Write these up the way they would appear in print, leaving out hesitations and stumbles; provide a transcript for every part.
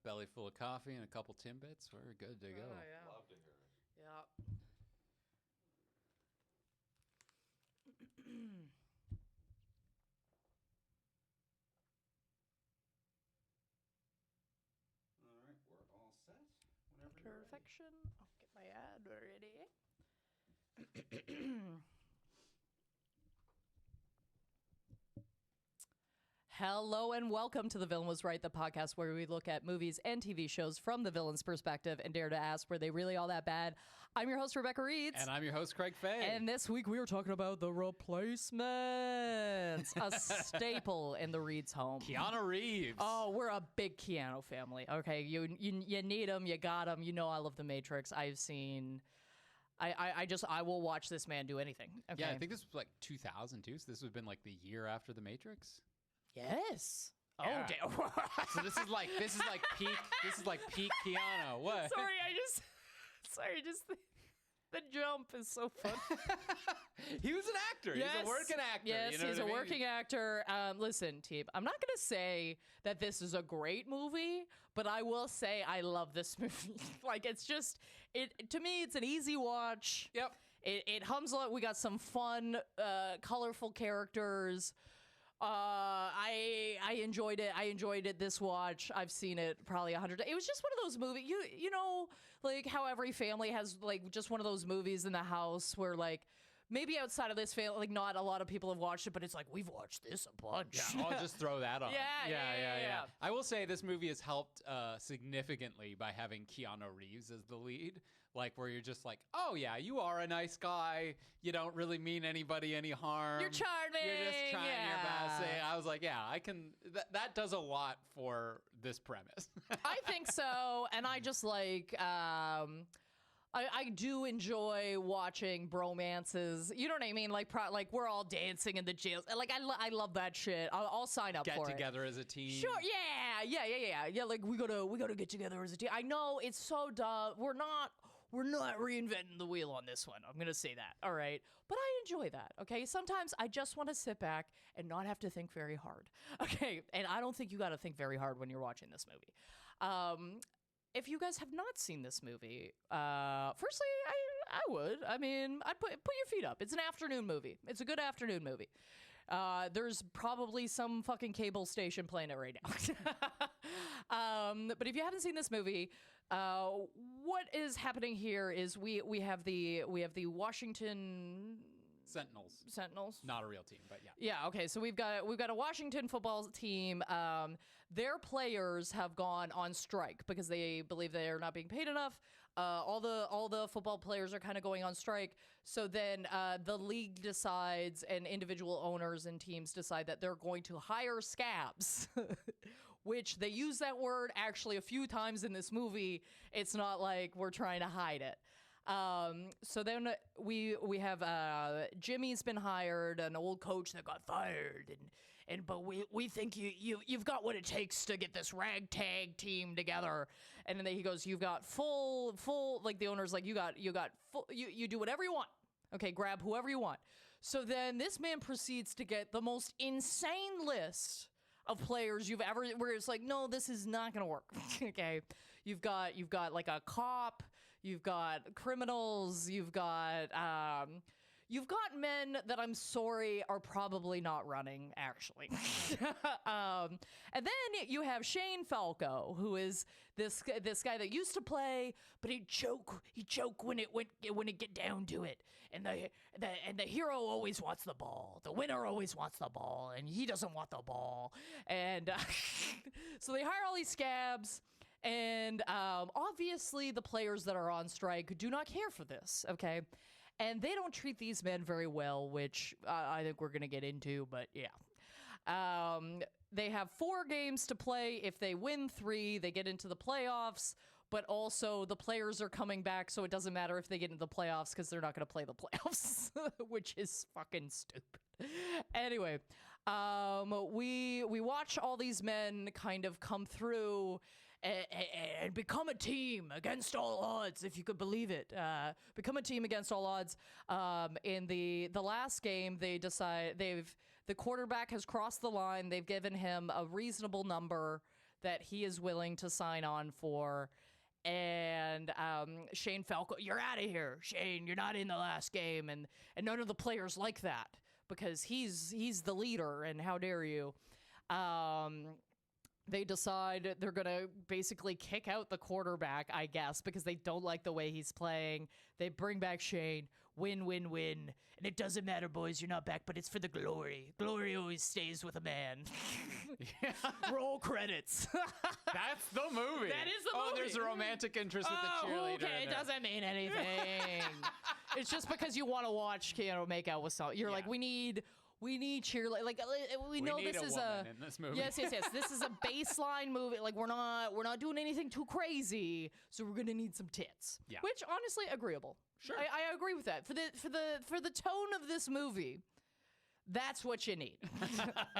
belly full of coffee and a couple Timbits, we're good to go. Yeah. Love to hear it. Yeah. All right, we're all set. Whenever you're ready. Perfection. I'll get my ad ready. Hello and welcome to The Villain Was Right, the podcast where we look at movies and TV shows from the villain's perspective and dare to ask, were they really all that bad? I'm your host, Rebecca Reeds. And I'm your host, Craig Fay. And this week we are talking about The Replacements, a staple in the Reeds home. Keanu Reeves. Oh, we're a big Keanu family. Okay, you need him, you got him. You know I love The Matrix. I've seen... I will watch this man do anything. Okay? Yeah, I think this was like 2002, so this would have been like the year after The Matrix. Yes. Yeah. Oh, damn. So this is like peak Keanu. What? Sorry, just the jump is so fun. He was an actor. Yes. He's a working actor. Yes, you know he's what a I mean? working actor. Listen, team, I'm not going to say that this is a great movie, but I will say I love this movie. Like, it's just, to me, it's an easy watch. Yep. It hums a lot. We got some fun, colorful characters. I enjoyed it. I enjoyed it this watch. I've seen it probably 100 times. It was just one of those movies, you know, like how every family has like just one of those movies in the house where like maybe outside of this family, like not a lot of people have watched it, but it's like we've watched this a bunch. Yeah, I'll just throw that on. Yeah. I will say this movie has helped significantly by having Keanu Reeves as the lead. Like where you're just like, oh yeah, you are a nice guy. You don't really mean anybody any harm. You're charming. You're just trying your Yeah. best. I was like, yeah, I can. That does a lot for this premise. I think so, and I just like. I do enjoy watching bromances. You know what I mean? Like, we're all dancing in the jails. Like, I love that shit. I'll sign up for it. Get together as a team. Sure. Yeah. Like, we gotta get together as a team. I know it's so dumb. We're not reinventing the wheel on this one. I'm gonna say that. All right. But I enjoy that. Okay. Sometimes I just want to sit back and not have to think very hard. Okay. And I don't think you got to think very hard when you're watching this movie. If you guys have not seen this movie, firstly, I would. I mean, I'd put your feet up. It's an afternoon movie. It's a good afternoon movie. There's probably some fucking cable station playing it right now. But if you haven't seen this movie, what is happening here is we have the Washington Sentinels. Not a real team, but yeah. Yeah, okay. So we've got a Washington football team. Their players have gone on strike because they believe they are not being paid enough. All the football players are kind of going on strike. So then the league decides, and individual owners and teams decide that they're going to hire scabs, which they use that word actually a few times in this movie. It's not like we're trying to hide it. So then we have Jimmy's been hired, an old coach that got fired, but we think you've got what it takes to get this ragtag team together. And then he goes, you've got full like the owner's like you got full, you do whatever you want. Okay, grab whoever you want. So then this man proceeds to get the most insane list of players you've ever, where it's like, no, this is not gonna work. Okay, you've got like a cop, you've got criminals, you've got men that I'm sorry are probably not running actually. And then you have Shane Falco, who is this guy that used to play, but he'd choke when it get down to it. And the hero always wants the ball. The winner always wants the ball, and he doesn't want the ball. And so they hire all these scabs. And obviously the players that are on strike do not care for this, okay? And they don't treat these men very well, which I think we're going to get into, but yeah. They have 4 games to play. If they win 3, they get into the playoffs, but also the players are coming back, so it doesn't matter if they get into the playoffs because they're not going to play the playoffs, which is fucking stupid. Anyway, we watch all these men kind of come through and become a team against all odds, if you could believe it. Become a team against all odds. In the last game, they decide the quarterback has crossed the line. They've given him a reasonable number that he is willing to sign on for. And Shane Falco, you're out of here. Shane, you're not in the last game. And none of the players like that because he's the leader, and how dare you. They decide they're going to basically kick out the quarterback, I guess, because they don't like the way he's playing. They bring back Shane. Win, win, win. And it doesn't matter, boys, you're not back, but it's for the glory. Glory always stays with a man. Roll credits. That's the movie. That is the movie. Oh, there's a romantic interest with the cheerleader. Okay, it doesn't mean anything. It's just because you want to watch Keanu make out with someone. You're like, we need cheerleader. Like we know need this a is woman in this movie. Yes. This is a baseline movie. Like we're not doing anything too crazy, so we're gonna need some tits. Yeah. Which honestly, agreeable. Sure. I agree with that. For the tone of this movie, that's what you need.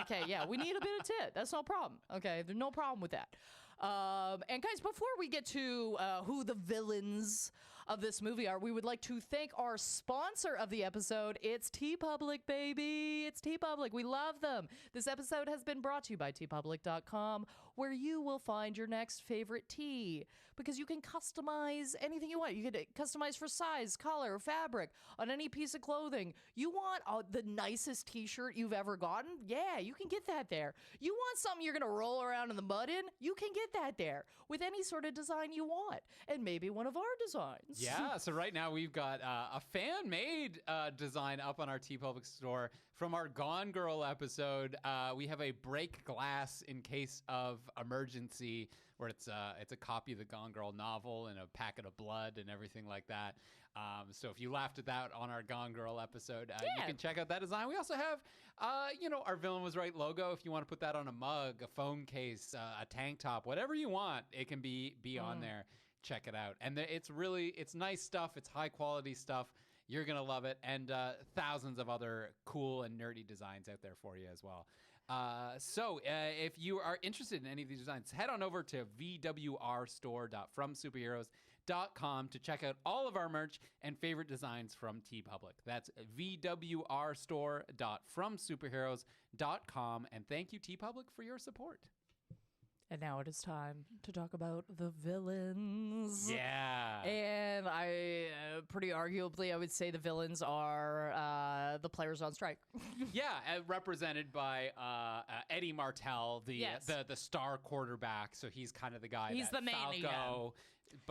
Okay, yeah, we need a bit of tit. That's no problem. Okay, there's no problem with that. And guys, before we get to who the villains of this movie are, we would like to thank our sponsor of the episode. It's TeePublic, baby. It's TeePublic. We love them. This episode has been brought to you by teepublic.com, where you will find your next favorite tee, because you can customize anything you want. You can customize for size, color, fabric on any piece of clothing. You want the nicest t-shirt you've ever gotten? Yeah, you can get that there. You want something you're going to roll around in the mud in? You can get that there with any sort of design you want, and maybe one of our designs. Yeah, so right now we've got a fan-made design up on our TeePublic store from our Gone Girl episode. We have a break glass in case of emergency, where it's a copy of the Gone Girl novel and a packet of blood and everything like that. So if you laughed at that on our Gone Girl episode, you can check out that design. We also have, our Villain Was Right logo. If you want to put that on a mug, a phone case, a tank top, whatever you want, it can be on there. Check it out. And it's nice stuff. It's high quality stuff. You're going to love it. And thousands of other cool and nerdy designs out there for you as well. So if you are interested in any of these designs, head on over to VWRstore.fromsuperheroes.com to check out all of our merch and favorite designs from TeePublic. That's VWRstore.fromsuperheroes.com. And thank you, TeePublic, for your support. And now it is time to talk about the villains. Yeah. And pretty arguably, I would say the villains are the players on strike. Yeah, represented by Eddie Martell, the star quarterback. So he's kind of the guy. He's the main guy.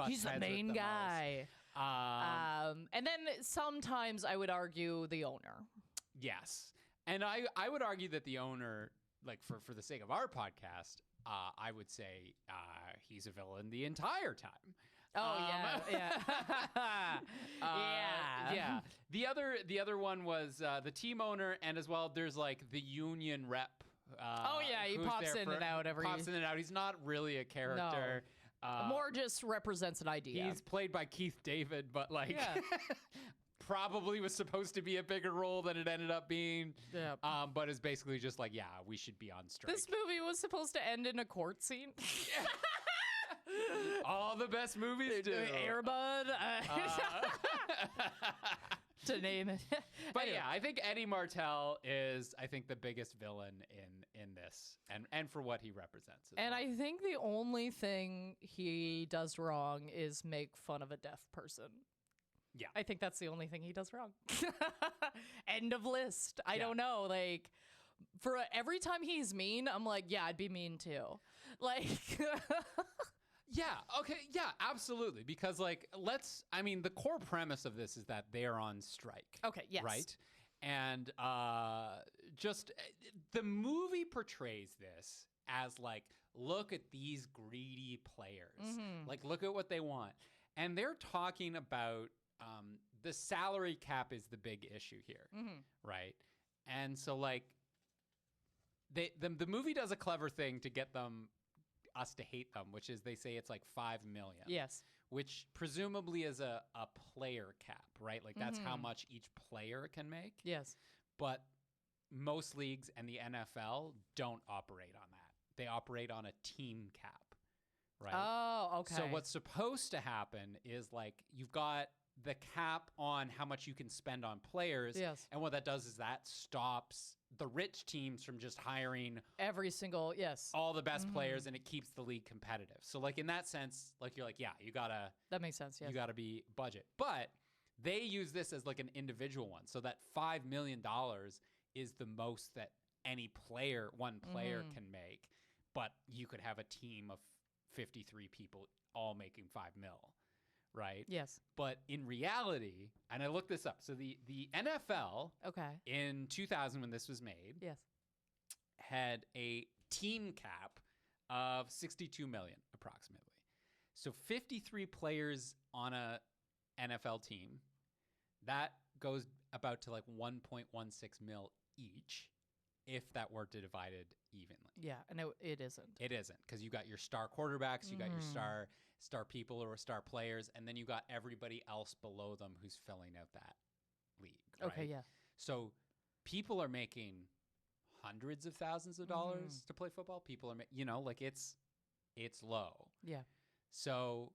He's the main guy. And then sometimes I would argue the owner. Yes, and I would argue that the owner, like for the sake of our podcast, I would say he's a villain the entire time. Oh yeah. Yeah. The other one was the team owner, and as well there's like the union rep. He pops in and out Pops in and out. He's not really a character. No. More just represents an idea. He's played by Keith David, but probably was supposed to be a bigger role than it ended up being. Yeah. But is basically just like, we should be on strike. This movie was supposed to end in a court scene. All the best movies do. Air Bud. To name it. But anyway. I think Eddie Martell is, the biggest villain in this, and for what he represents. And I think the only thing he does wrong is make fun of a deaf person. Yeah. I think that's the only thing he does wrong. End of list. I don't know. Like, for every time he's mean, I'm like, yeah, I'd be mean too. Like... Yeah, okay, yeah, absolutely. Because, the core premise of this is that they're on strike. Okay, yes. Right? And the movie portrays this as, look at these greedy players. Mm-hmm. Look at what they want. And they're talking about the salary cap is the big issue here, right? And so, the movie does a clever thing to get us to hate them, which is they say it's like $5 million. Yes. Which presumably is a player cap, right? That's how much each player can make. Yes. But most leagues and the NFL don't operate on that. They operate on a team cap, right? Oh, okay. So what's supposed to happen is you've got the cap on how much you can spend on players. Yes. And what that does is that stops the rich teams from just hiring Every single, yes. all the best players, and it keeps the league competitive. So like in that sense, like you're like, yeah, That makes sense, yes. you gotta be budget. But they use this as like an individual one. So that $5 million is the most that one player can make. But you could have a team of 53 people all making $5 million, right? Yes. But in reality, and I looked this up. So the NFL Okay. in 2000, when this was made, Yes. had a team cap of 62 million approximately. So 53 players on a NFL team, that goes about to like 1.16 mil each if that were to divide it evenly. Yeah, and it isn't. It isn't, because you got your star quarterbacks, you got your star people or star players, and then you got everybody else below them who's filling out that league. Right? Okay, yeah. So people are making hundreds of thousands of dollars to play football. People are, like it's low. Yeah. So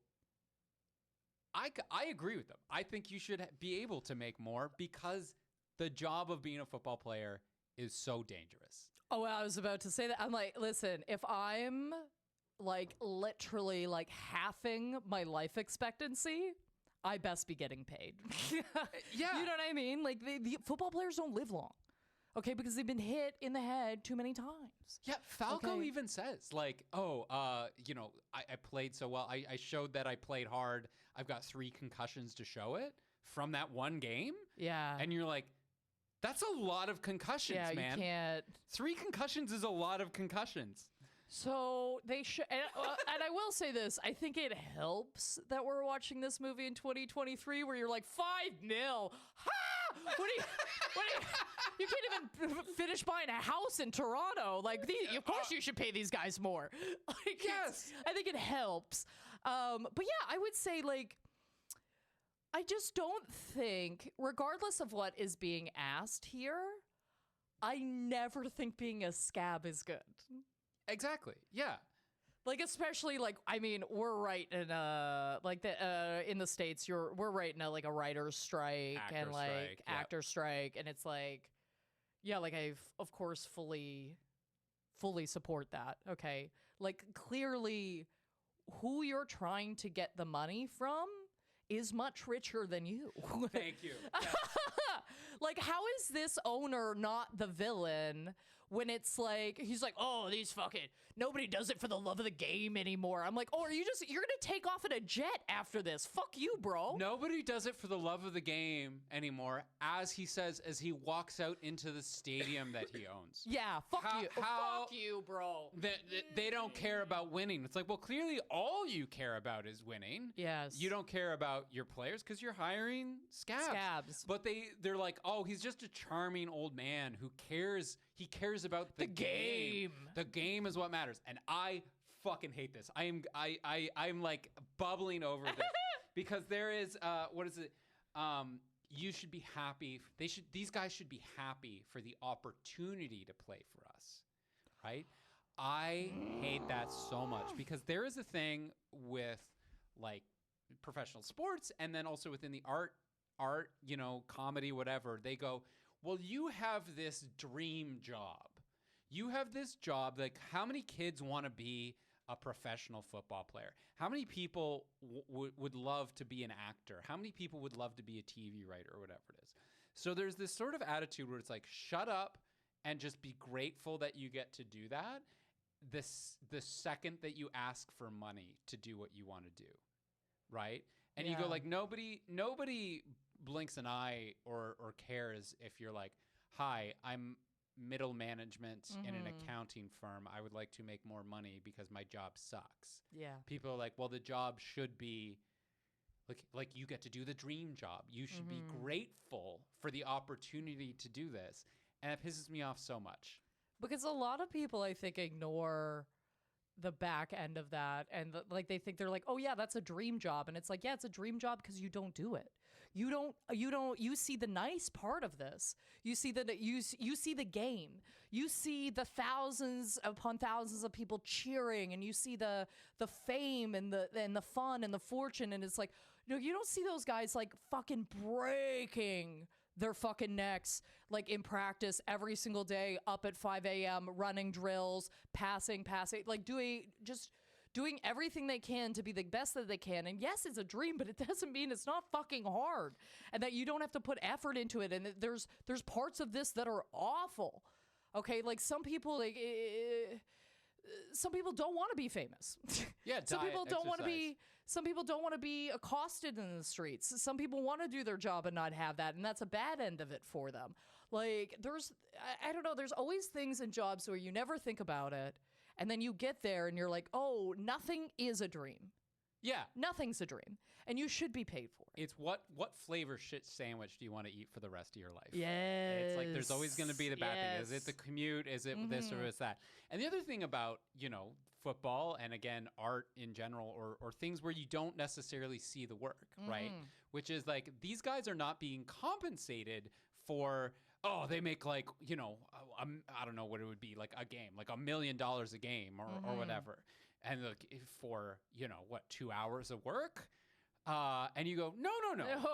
I agree with them. I think you should be able to make more, because the job of being a football player is so dangerous. Oh, I was about to say that. I'm like, listen, if I'm like literally like halving my life expectancy, I best be getting paid. Yeah. You know what I mean? Like the football players don't live long. Okay, because they've been hit in the head too many times. Yeah, Falco Okay. even says, like, I played so well. I showed that I played hard. I've got 3 concussions to show it from that one game. Yeah. And you're like, that's a lot of concussions, yeah, man. you can't. 3 concussions is a lot of concussions. So they should, and I will say this: I think it helps that we're watching this movie in 2023, where you're like $5 million. Ha! What do you can't even finish buying a house in Toronto. Like, of course you should pay these guys more. Like, Yes. I think it helps. But yeah, I would say like, I just don't think, regardless of what is being asked here, I never think being a scab is good. Exactly. Yeah. Like, especially like, I mean, we're right in in the States, we're right in a writer's strike and like strike, yep. actor strike, and it's like, yeah, like I've of course fully support that. Okay, like clearly, who you're trying to get the money from is much richer than you. Thank you. Yeah. Like, how is this owner not the villain when it's like, he's like, oh, these fucking, nobody does it for the love of the game anymore. I'm like, oh, you're going to take off in a jet after this. Fuck you, bro. Nobody does it for the love of the game anymore, as he says, as he walks out into the stadium that he owns. Yeah, fuck you. How Fuck you, bro. They don't care about winning. It's like, well, clearly all you care about is winning. Yes. You don't care about your players because you're hiring scabs. But they're like, oh, he's just a charming old man who cares. He cares about the game. The game is what matters. And I fucking hate this. I'm like bubbling over this because there is what is it? You should be happy. These guys should be happy for the opportunity to play for us, right? I hate that so much because there is a thing with like professional sports and then also within the art, comedy, whatever. They go, well, you have this dream job. You have this job. Like, how many kids want to be a professional football player? How many people would love to be an actor? How many people would love to be a TV writer or whatever it is? So there's this sort of attitude where it's like, shut up and just be grateful that you get to do that. The second that you ask for money to do what you want to do, right? And you go like, nobody blinks an eye or cares if you're like, hi, I'm middle management in an accounting firm. I would like to make more money because my job sucks. Yeah. People are like, well, the job should be like you get to do the dream job. You should be grateful for the opportunity to do this. And it pisses me off so much. Because a lot of people, I think, ignore the back end of that, and they think they're like, oh yeah, that's a dream job, and it's like, yeah, it's a dream job because you don't do it. You see the nice part of this. You see you see the game. You see the thousands upon thousands of people cheering, and you see the fame and the fun and the fortune, and it's like, you don't see those guys like fucking breaking their fucking necks like in practice every single day, up at 5 a.m., running drills, passing, like doing everything they can to be the best that they can. And yes, it's a dream, but it doesn't mean it's not fucking hard and that you don't have to put effort into it. And there's parts of this that are awful. Okay, like some people don't want to be famous. Yeah, some people don't want to exercise. be. Some people don't want to be accosted in the streets. Some people want to do their job and not have that, and that's a bad end of it for them. Like I don't know. There's always things in jobs where you never think about it, and then you get there and you're like, oh, nothing is a dream. Yeah. Nothing's a dream, and you should be paid for it. It's what flavor shit sandwich do you want to eat for the rest of your life? Yes. It's like there's always going to be the bad thing. Is it the commute? Is it this or is that? And the other thing about, football and again, art in general or things where you don't necessarily see the work, right? Which is like these guys are not being compensated for, they make like, I don't know what it would be, like a game, like $1 million a game or whatever. And like for, 2 hours of work? And you go, no,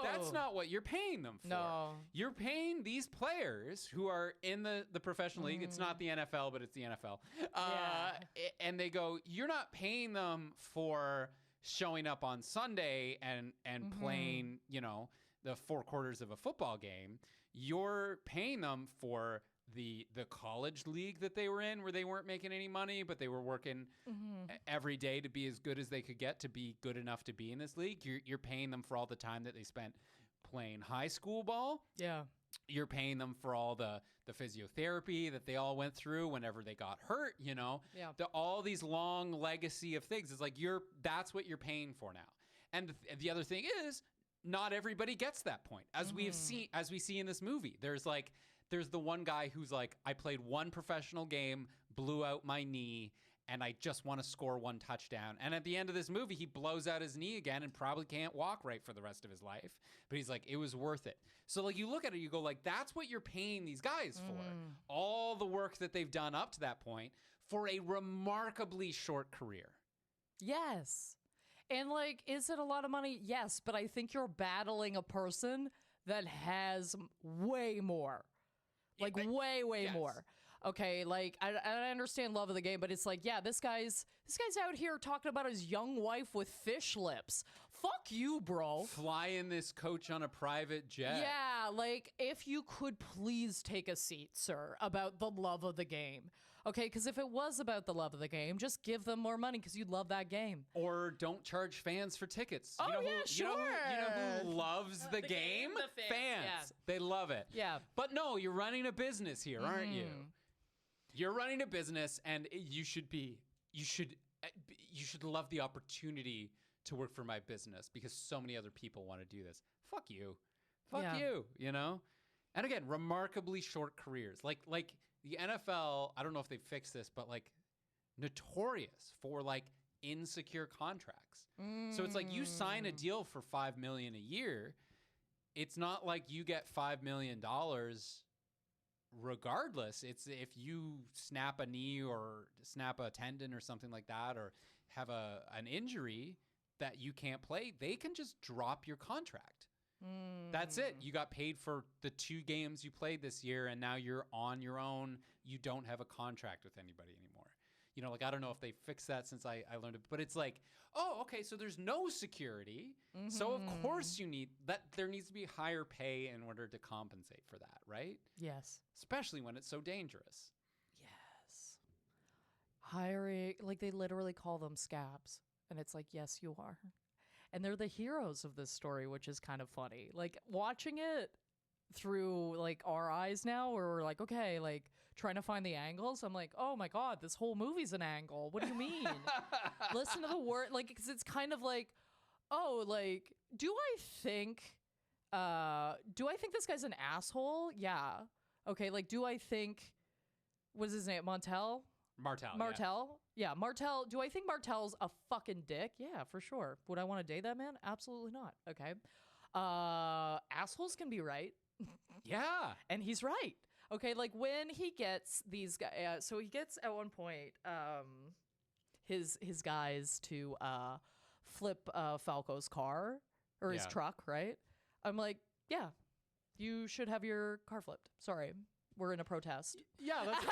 that's not what you're paying them for. No. You're paying these players who are in the professional league. It's not the NFL, but it's the NFL. And they go, you're not paying them for showing up on Sunday and playing, the 4 quarters of a football game. You're paying them for the college league that they were in where they weren't making any money, but they were working every day to be as good as they could get to be good enough to be in this league. You're paying them for all the time that they spent playing high school ball. Yeah. You're paying them for all the physiotherapy that they all went through whenever they got hurt, Yeah. All these long legacy of things. It's like that's what you're paying for now. And the other thing is not everybody gets that point. As we see in this movie. There's the one guy who's like, I played one professional game, blew out my knee, and I just want to score one touchdown. And at the end of this movie, he blows out his knee again and probably can't walk right for the rest of his life. But he's like, it was worth it. So like you look at it, you go like, that's what you're paying these guys for. All the work that they've done up to that point for a remarkably short career. Yes. And like, is it a lot of money? Yes. But I think you're battling a person that has way more. Like way yes. more. Okay, like I understand love of the game, but it's like, yeah, this guy's out here talking about his young wife with fish lips. Fuck you, bro. Flying this coach on a private jet. Yeah, like if you could please take a seat, sir, about the love of the game. Okay, because if it was about the love of the game, just give them more money because you love that game. Or don't charge fans for tickets. Oh, sure. You know who loves the game? The fans. Yeah. They love it. Yeah. But no, you're running a business here, aren't you? You're running a business, and you should love the opportunity to work for my business because so many other people want to do this. Fuck you. Fuck you, And again, remarkably short careers. Like the NFL, I don't know if they fixed this, but like notorious for like insecure contracts. So it's like you sign a deal for $5 million a year. It's not like you get $5 million regardless. It's if you snap a knee or snap a tendon or something like that, or have an injury that you can't play, they can just drop your contract. That's it. You got paid for the 2 games you played this year, and now you're on your own. You don't have a contract with anybody anymore. Like I don't know if they fixed that since I learned it, but it's like, oh, okay, so there's no security. So of course you need that. There needs to be higher pay in order to compensate for that, right? Yes. Especially when it's so dangerous. Yes. Hiring, like they literally call them scabs. And it's like, yes, you are. And they're the heroes of this story, which is kind of funny. Like watching it through like our eyes now, where we're like, okay, like trying to find the angles. I'm like, oh my God, this whole movie's an angle. What do you mean? Listen to the word, like, because it's kind of like, oh, like, do I think this guy's an asshole? Yeah. Okay, like, do I think, what is his name? Martell? Yeah, Martell. Do I think Martell's a fucking dick? Yeah, for sure. Would I want to date that man? Absolutely not. Okay. Assholes can be right. Yeah. And he's right. Okay, like when he gets these guys, so he gets at one point his guys to flip Falco's car or his Yeah. truck, right? I'm like, yeah, you should have your car flipped. Sorry, we're in a protest. Yeah, that's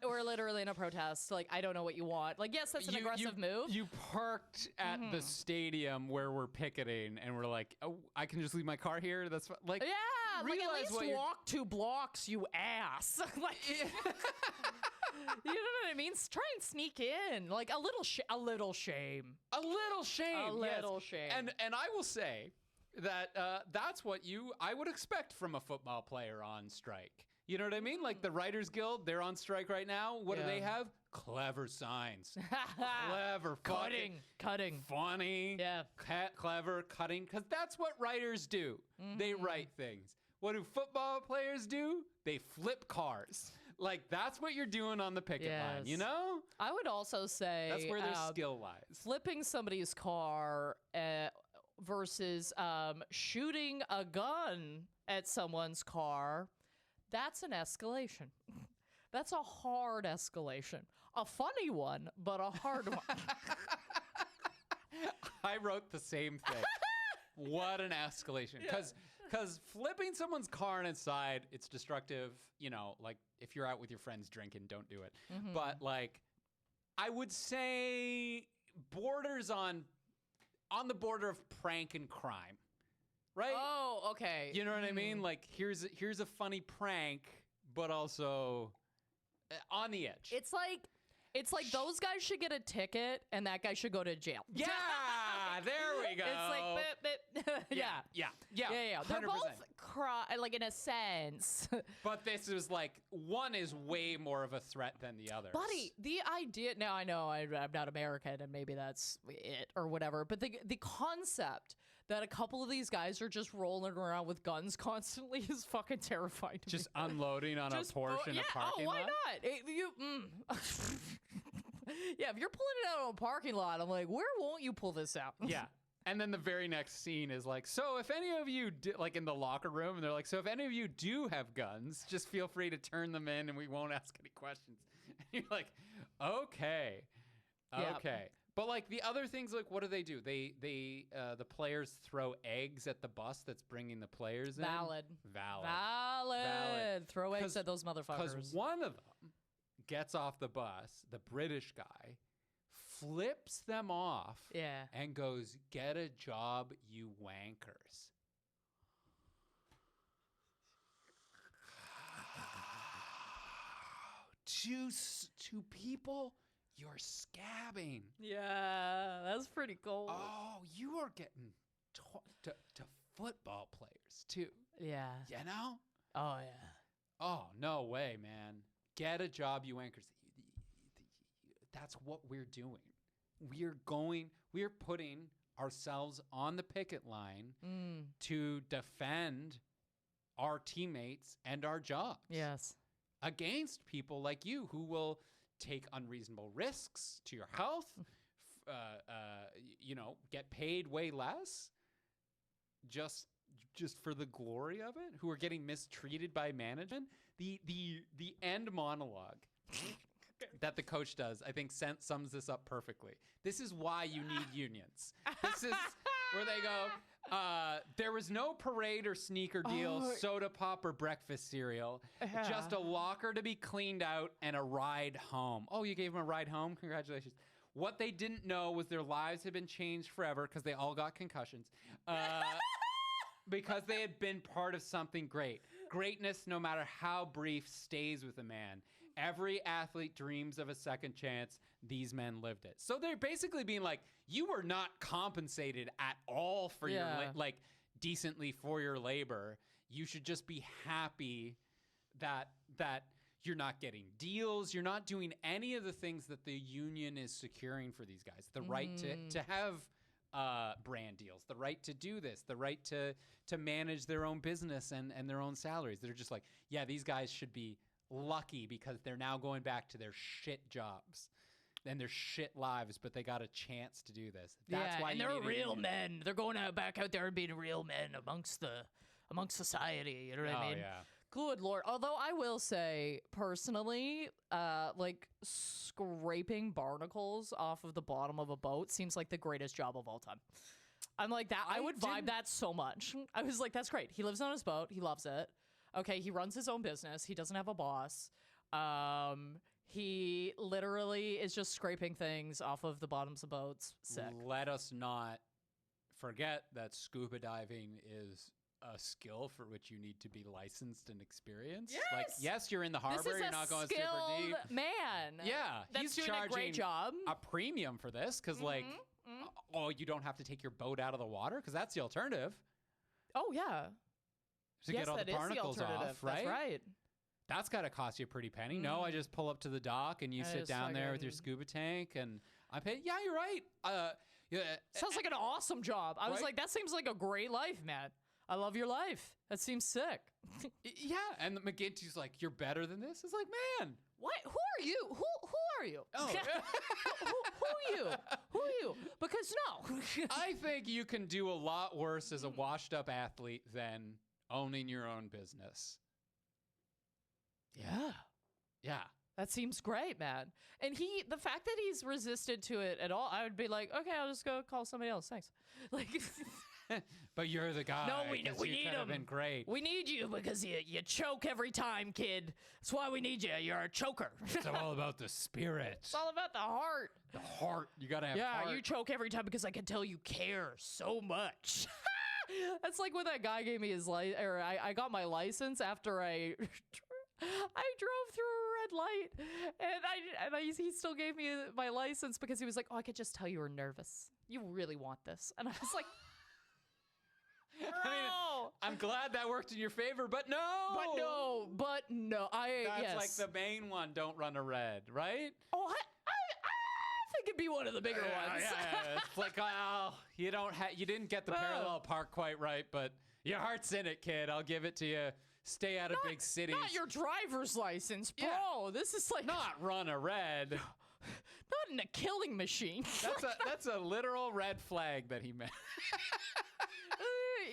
We're literally in a protest. Like, I don't know what you want. Like, yes, that's an aggressive move. You parked at the stadium where we're picketing, and we're like, oh, I can just leave my car here. That's like, yeah, like at realize least what you're- walk 2 blocks, you ass. Like, you know what I mean? Try and sneak in. Like a little shame. a little shame. A little yes. shame. And I will say that that's what I would expect from a football player on strike. You know what I mean? Like the Writers Guild, they're on strike right now. What do they have? Clever signs. Clever, cutting, funny, yeah, clever, cutting, because that's what writers do. They write things. What do football players do? They flip cars. Like that's what you're doing on the picket line, you know? I would also say That's where their skill lies. Flipping somebody's car versus shooting a gun at someone's car, that's an escalation. That's a hard escalation. A funny one, but a hard one. I wrote the same thing. What an escalation. Because flipping someone's car inside, it's destructive. You know, like if you're out with your friends drinking, don't do it. But like, I would say borders on the border of prank and crime. Right? Oh, okay. You know what I mean? Like here's a funny prank, but also on the edge. It's like those guys should get a ticket and that guy should go to jail. Yeah, there we go. It's like, yeah. They're 100%. both like in a sense. But this is like one is way more of a threat than the other. Buddy, the idea. Now I know I'm not American and maybe that's it or whatever. But the concept that a couple of these guys are just rolling around with guns constantly is fucking terrifying to me. Just unloading on a Porsche in a parking lot. Why not? Yeah, if you're pulling it out of a parking lot, I'm like, where won't you pull this out? Yeah. And then the very next scene is like, so if any of you, like in the locker room, and they're like, so if any of you do have guns, just feel free to turn them in and we won't ask any questions. And you're like, okay. Yep. But like the other things, like what do? The players throw eggs at the bus that's bringing the players in. Valid. Valid. Throw eggs at those motherfuckers. Because one of them gets off the bus, the British guy, flips them off, and goes, "Get a job, you wankers." to people. You're scabbing. Yeah, that's pretty cool. Oh, you are getting to football players too. Yeah. You know? Oh, yeah. Oh, no way, man. Get a job, you anchors. That's what we're doing. We're putting ourselves on the picket line to defend our teammates and our jobs. Yes. Against people like you who will take unreasonable risks to your health, get paid way less just for the glory of it, who are getting mistreated by management. The end monologue that the coach does, I think, sums this up perfectly. This is why you need unions. This is where they go, there was no parade or sneaker deal, soda pop or breakfast cereal, just a locker to be cleaned out and a ride home. Oh, you gave them a ride home? Congratulations. What they didn't know was their lives had been changed forever because they all got concussions. Because they had been part of something great. Greatness, no matter how brief, stays with a man. Every athlete dreams of a second chance. These men lived it. So they're basically being like, you were not compensated at all for your decently for your labor. You should just be happy that you're not getting deals. You're not doing any of the things that the union is securing for these guys. The right to have brand deals, the right to do this, the right to manage their own business and their own salaries. They're just like, yeah, these guys should be lucky because they're now going back to their shit jobs and their shit lives, but they got a chance to do this. That's why they're real men. They're going back out there and being real men amongst society. You know what I mean? Yeah. Good Lord. Although I will say, personally, like scraping barnacles off of the bottom of a boat seems like the greatest job of all time. I'm like that. I would vibe didn't- that so much. I was like, that's great. He lives on his boat. He loves it. Okay, he runs his own business. He doesn't have a boss. He literally is just scraping things off of the bottoms of boats. Sick. Let us not forget that scuba diving is a skill for which you need to be licensed and experienced. Like, Yes! yes, you're in the harbor. This is You're a not going super skilled deep. man. Yeah, that's he's doing a charging great job. a premium for this because, like, oh, you don't have to take your boat out of the water because that's the alternative Oh yeah. to Yes, get all that the is the barnacles alternative. off, right? That's right. That's got to cost you a pretty penny. No, I just pull up to the dock and you I sit just down there with your fucking- scuba tank and I pay. Yeah, you're right. Yeah, Sounds like an awesome job. I was Right? like, that seems like a great life, man. I love your life. That seems sick. yeah. And McGinty's like, you're better than this. It's like, man. What? Who are you? Who are you? Oh, who are you? Who are you? Because no. I think you can do a lot worse as a washed up athlete than owning your own business. Yeah. Yeah. That seems great, man. And the fact that he's resisted to it at all, I would be like, okay, I'll just go call somebody else. Thanks. Like, But you're the guy. No, we 'cause you need could have him. been great. we need you because you choke every time, kid. That's why we need you. You're a choker. It's all about the spirit. It's all about the heart. The heart. You gotta have Yeah, heart. you choke every time because I can tell you care so much. That's like when that guy gave me his I got my license after I drove through a red light, and he still gave me my license because he was like, "Oh, I could just tell you were nervous. You really want this," and I was like. I mean, No. I'm glad that worked in your favor, but no. But no. That's yes. like the main one. Don't run a red, right? Oh, I think it'd be one of the bigger ones. Yeah. It's like, oh, you didn't get the parallel park quite right, but your heart's in it, kid. I'll give it to you. Stay out of big cities. Not your driver's license, bro. Yeah. This is like Not run a red. not in a killing machine. That's a literal red flag that he meant.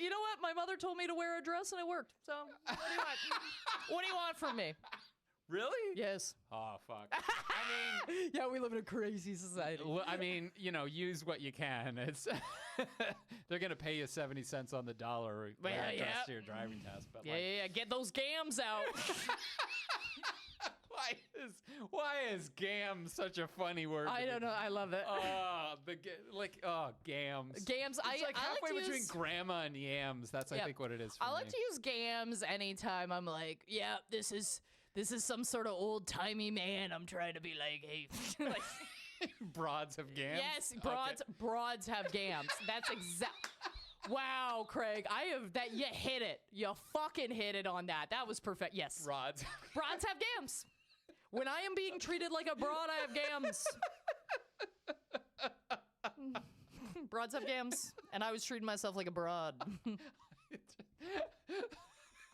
You know what? My mother told me to wear a dress and it worked. So what do you want? What do you want from me? Really? Yes. Oh, fuck. I mean, Yeah, we live in a crazy society. Use what you can. It's they're gonna pay you 70 cents on the dollar Well, to yeah. to your driving test. But Yeah, get those gams out. why is gam such a funny word? I don't know. I love it. Gams. Gams. It's like I halfway like to between use, grandma and yams. That's I think what it is for I me. like to use gams anytime I'm like, yeah, this is some sort of old timey man. I'm trying to be like, hey, like, Broads have gams. yes, Okay. broads have gams. That's exact. Wow, Craig, I have that. You hit it. You fucking hit it on that. That was perfect. Yes, Broads. broads have gams. When I am being treated like a broad, I have gams. Broads have gams, and I was treating myself like a broad.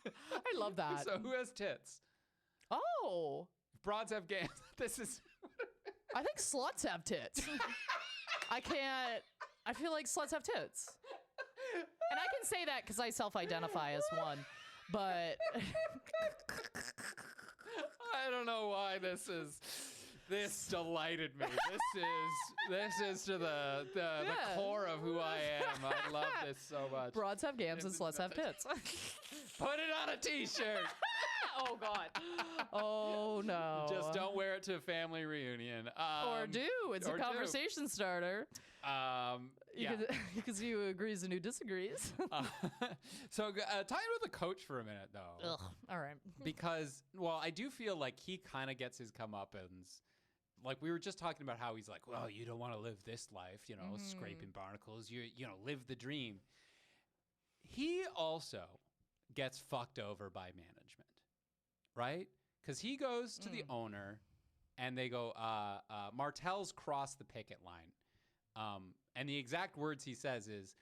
I love that. So who has tits? Oh, Broads have gams. This is. I think sluts have tits. I feel like sluts have tits. And I can say that because I self-identify as one. But I don't know why this delighted me. This is to the core of who I am. I love this so much. broads have gams and sluts have tits. Put it on a t-shirt. Oh, God. Oh, no. Just don't wear it to a family reunion. Or do. It's a or do. conversation starter. Yeah. Because you agrees and who disagrees. So talking about the coach for a minute, though. Ugh. All right. Because, well, I do feel like he kind of gets his comeuppance. Like we were just talking about how he's like, well, you don't want to live this life, scraping barnacles. You live the dream. He also gets fucked over by management, right? Because he goes to the owner, and they go, Martell's crossed the picket line. And the exact words he says is,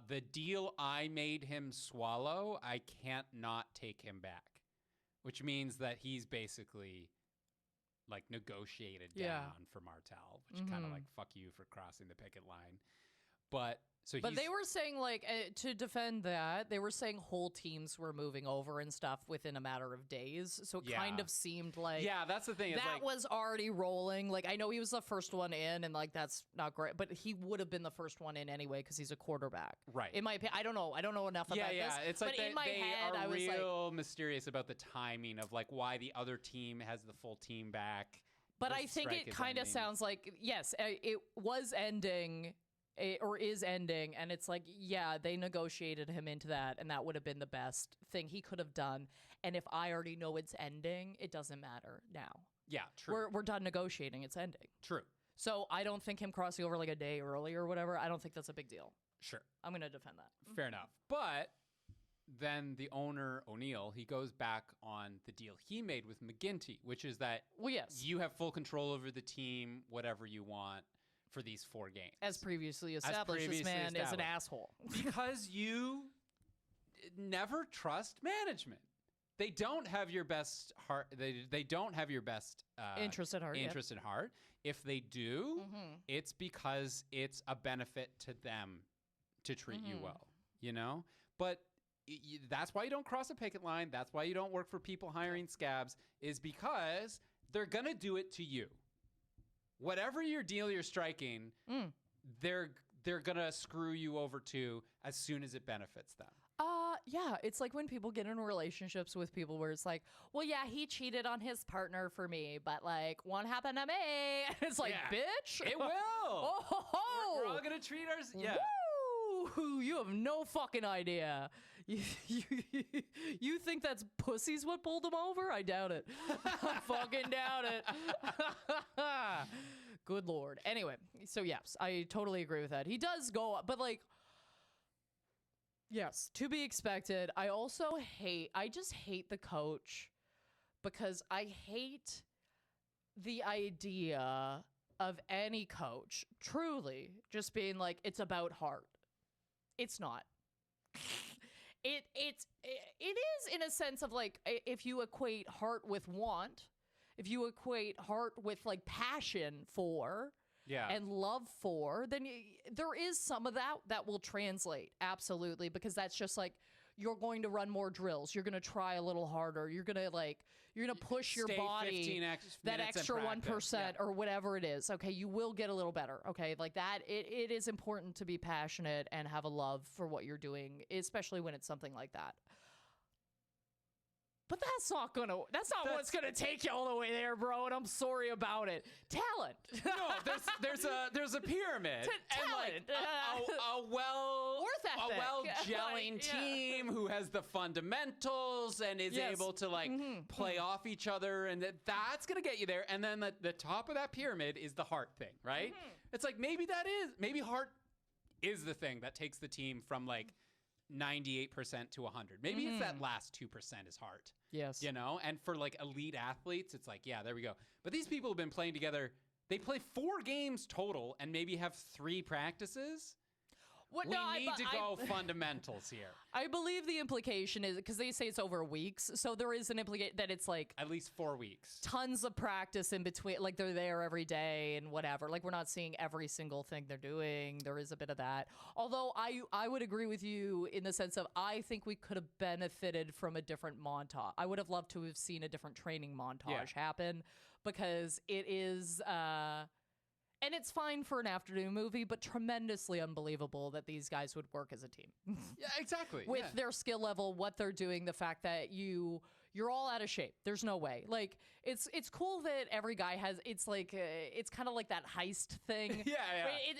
the deal I made him swallow, I can't not take him back. Which means that he's basically like negotiated down for Martell, which kind of like fuck you for crossing the picket line. But So But they were saying, like, to defend that, they were saying whole teams were moving over and stuff within a matter of days. So it kind of seemed like that's the thing. that was already rolling. Like, I know he was the first one in, and like that's not great, but he would have been the first one in anyway because he's a quarterback. Right. In my opinion, I don't know enough about this. Yeah, it's like but in my head, are I was real mysterious about the timing of like why the other team has the full team back. But I think it kind of sounds like, yes, it was ending. Or is ending, and it's like, yeah, they negotiated him into that, and that would have been the best thing he could have done. And if I already know it's ending, it doesn't matter now. Yeah, true. We're done negotiating. It's ending. True. So I don't think him crossing over like a day early or whatever, I don't think that's a big deal. Sure. I'm going to defend that. Fair enough. But then the owner, O'Neill, he goes back on the deal he made with McGinty, which is that you have full control over the team, whatever you want. For these 4 games. As previously established, this man is an asshole. Because you never trust management. They don't have your best heart. They don't have your best interest at heart. If they do, it's because it's a benefit to them to treat you well, you know? But that's why you don't cross a picket line. That's why you don't work for people hiring scabs, is because they're going to do it to you. Whatever your deal you're striking, they're gonna screw you over too as soon as it benefits them. Yeah, it's like when people get in relationships with people where it's like, well, yeah, he cheated on his partner for me, but like, what happened to me? It's like, bitch, it will. Oh, ho, ho. We're all gonna treat ours. Yeah. Woo! You have no fucking idea. You think that's pussies what pulled him over? I doubt it. I fucking doubt it. Good Lord. Anyway, so yes, I totally agree with that. He does go up, but like, yes, to be expected. I just hate the coach because I hate the idea of any coach truly just being like, it's about heart. It's not. It is in a sense of like, if you equate heart with want, if you equate heart with like passion for and love for, then there is some of that will translate. Absolutely. Because that's just like, you're going to run more drills. You're going to try a little harder. You're going to push your body that extra 1% or whatever it is. Okay. You will get a little better. Okay. Like that, it is important to be passionate and have a love for what you're doing, especially when it's something like that. But that's not what's gonna take you all the way there, bro. And I'm sorry about it. Talent. No, there's a pyramid. Talent. And like a well gelling team who has the fundamentals and is able to like play off each other, and that's gonna get you there. And then the top of that pyramid is the heart thing, right? It's like maybe heart is the thing that takes the team from like 98% to 100. Maybe it's that last 2% is heart. Yes. You know, and for like elite athletes, it's like, yeah, there we go. But these people have been playing together. They play 4 games total and maybe have 3 practices. We need to go fundamentals here. I believe the implication is, because they say it's over weeks, so there is an implication that it's like at least 4 weeks. Tons of practice in between, like they're there every day and whatever. Like we're not seeing every single thing they're doing. There is a bit of that. Although I would agree with you in the sense of I think we could have benefited from a different montage. I would have loved to have seen a different training montage happen, because it is and it's fine for an afternoon movie, but tremendously unbelievable that these guys would work as a team. Yeah, exactly. With their skill level, what they're doing, the fact that you're all out of shape. There's no way. Like it's cool that every guy has. It's like it's kind of like that heist thing. Yeah.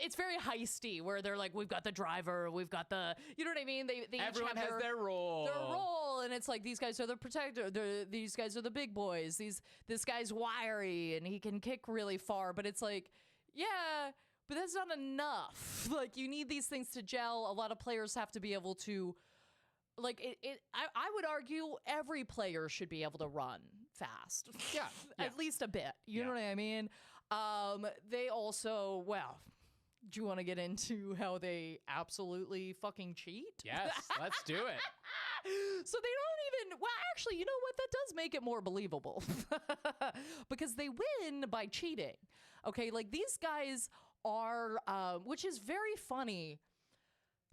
It's very heisty, where they're like, we've got the driver, we've got the, you know what I mean? They everyone each have has their role. Their role, and it's like these guys are the protector. These guys are the big boys. This guy's wiry and he can kick really far, but it's like. Yeah, but that's not enough. Like, you need these things to gel. A lot of players have to be able to, like, I would argue every player should be able to run fast. Yeah. At least a bit. You know what I mean? They also, well, do you want to get into how they absolutely fucking cheat? Yes, let's do it. So they don't even, well, actually, you know what? That does make it more believable. Because they win by cheating. Okay, like these guys are, which is very funny.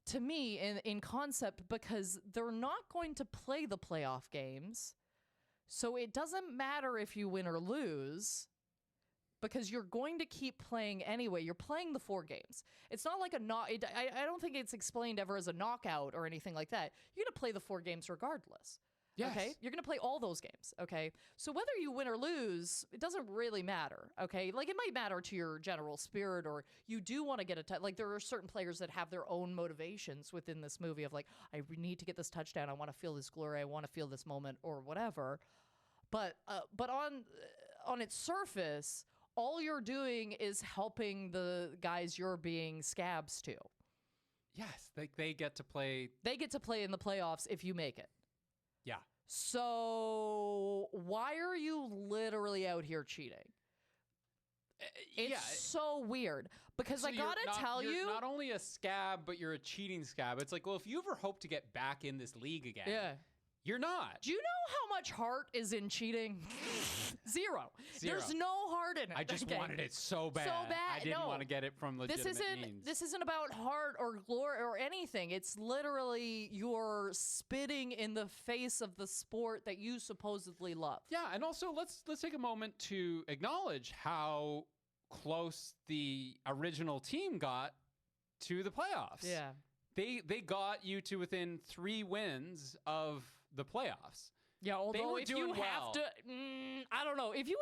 to me in concept, because they're not going to play the playoff games. So it doesn't matter if you win or lose, because you're going to keep playing anyway. You're playing the 4 games. It's not like I don't think it's explained ever as a knockout or anything like that. You're going to play the 4 games regardless. Yes. Okay? You're going to play all those games. Okay? So whether you win or lose, it doesn't really matter. Okay? Like, it might matter to your general spirit, or you do want to get like, there are certain players that have their own motivations within this movie of like, I need to get this touchdown. I want to feel this glory. I want to feel this moment, or whatever. But on its surface, all you're doing is helping the guys you're being scabs to. Yes, they get to play. They get to play in the playoffs if you make it. Yeah. So why are you literally out here cheating? It's so weird, because So I gotta tell you're you, not only a scab, but you're a cheating scab. It's like, well, if you ever hope to get back in this league again, you're not. Do you know how much heart is in cheating? Zero. There's no heart in it. I just wanted it so bad. I didn't want to get it from legitimate means. This isn't about heart or glory or anything. It's literally you're spitting in the face of the sport that you supposedly love. Yeah, and also let's take a moment to acknowledge how close the original team got to the playoffs. Yeah. They got you to within 3 wins of the playoffs. Yeah, although if you well. have to, I don't know. If you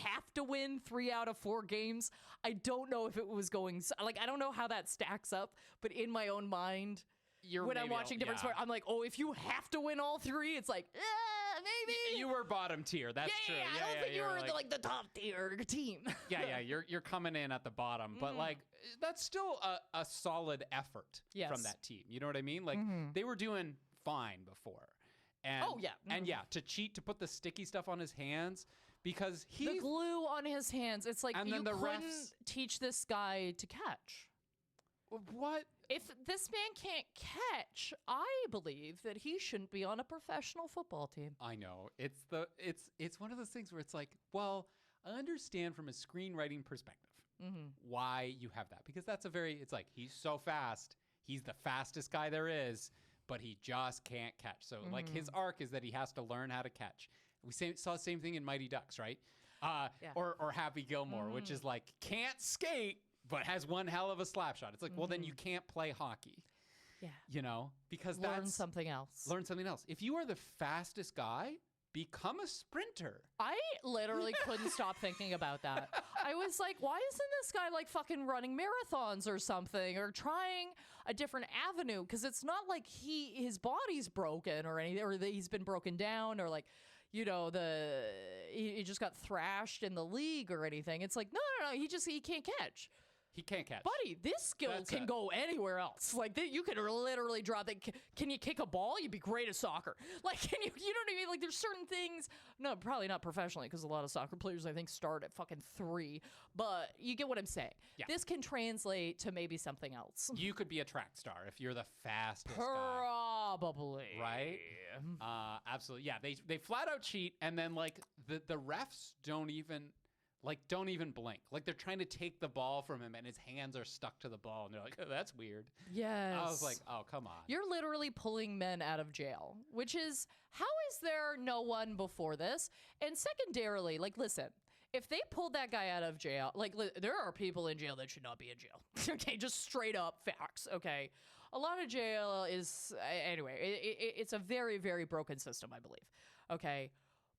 have to win 3 out of 4 games, I don't know if it was going. Like, I don't know how that stacks up. But in my own mind, when I'm watching different sports, I'm like, oh, if you have to win all 3, it's like, maybe you were bottom tier. That's true. Yeah, I don't think you were like the top tier team. yeah. You're coming in at the bottom, but like that's still a solid effort from that team. You know what I mean? Like they were doing fine before. And, and to cheat, to put the sticky stuff on his hands, because the glue on his hands. It's like, and you then the couldn't refs teach this guy to catch. What? If this man can't catch, I believe that he shouldn't be on a professional football team. I know. It's one of those things where it's like, well, I understand from a screenwriting perspective why you have that, because that's it's like, he's so fast. He's the fastest guy there is, but he just can't catch. So like his arc is that he has to learn how to catch. We saw the same thing in Mighty Ducks, right? Or Happy Gilmore, which is like, can't skate, but has one hell of a slap shot. It's like, well, then you can't play hockey. Yeah. You know, because learn something else. Learn something else. If you are the fastest guy, become a sprinter. I literally couldn't stop thinking about that. I was like, why isn't this guy like fucking running marathons or something, or trying a different avenue? Because it's not like his body's broken or anything, or that he's been broken down, or like, you know, he just got thrashed in the league or anything. It's like, no, he can't catch. He can't catch. Buddy, this skill can go anywhere else. Like, you could literally drop it. Can you kick a ball? You'd be great at soccer. Like, you know what I mean? Like, there's certain things. No, probably not professionally, because a lot of soccer players, I think, start at fucking 3. But you get what I'm saying. Yeah. This can translate to maybe something else. You could be a track star if you're the fastest guy. Probably. Right? Absolutely. Yeah, they flat out cheat, and then, like, the refs don't even blink. Like, they're trying to take the ball from him, and his hands are stuck to the ball, and they're like, oh, that's weird. Yes. I was like, oh, come on. You're literally pulling men out of jail, which is, how is there no one before this? And secondarily, like, listen, if they pulled that guy out of jail, like, there are people in jail that should not be in jail. Okay, just straight up facts, okay? A lot of jail is, anyway, it's a very, very broken system, I believe, okay?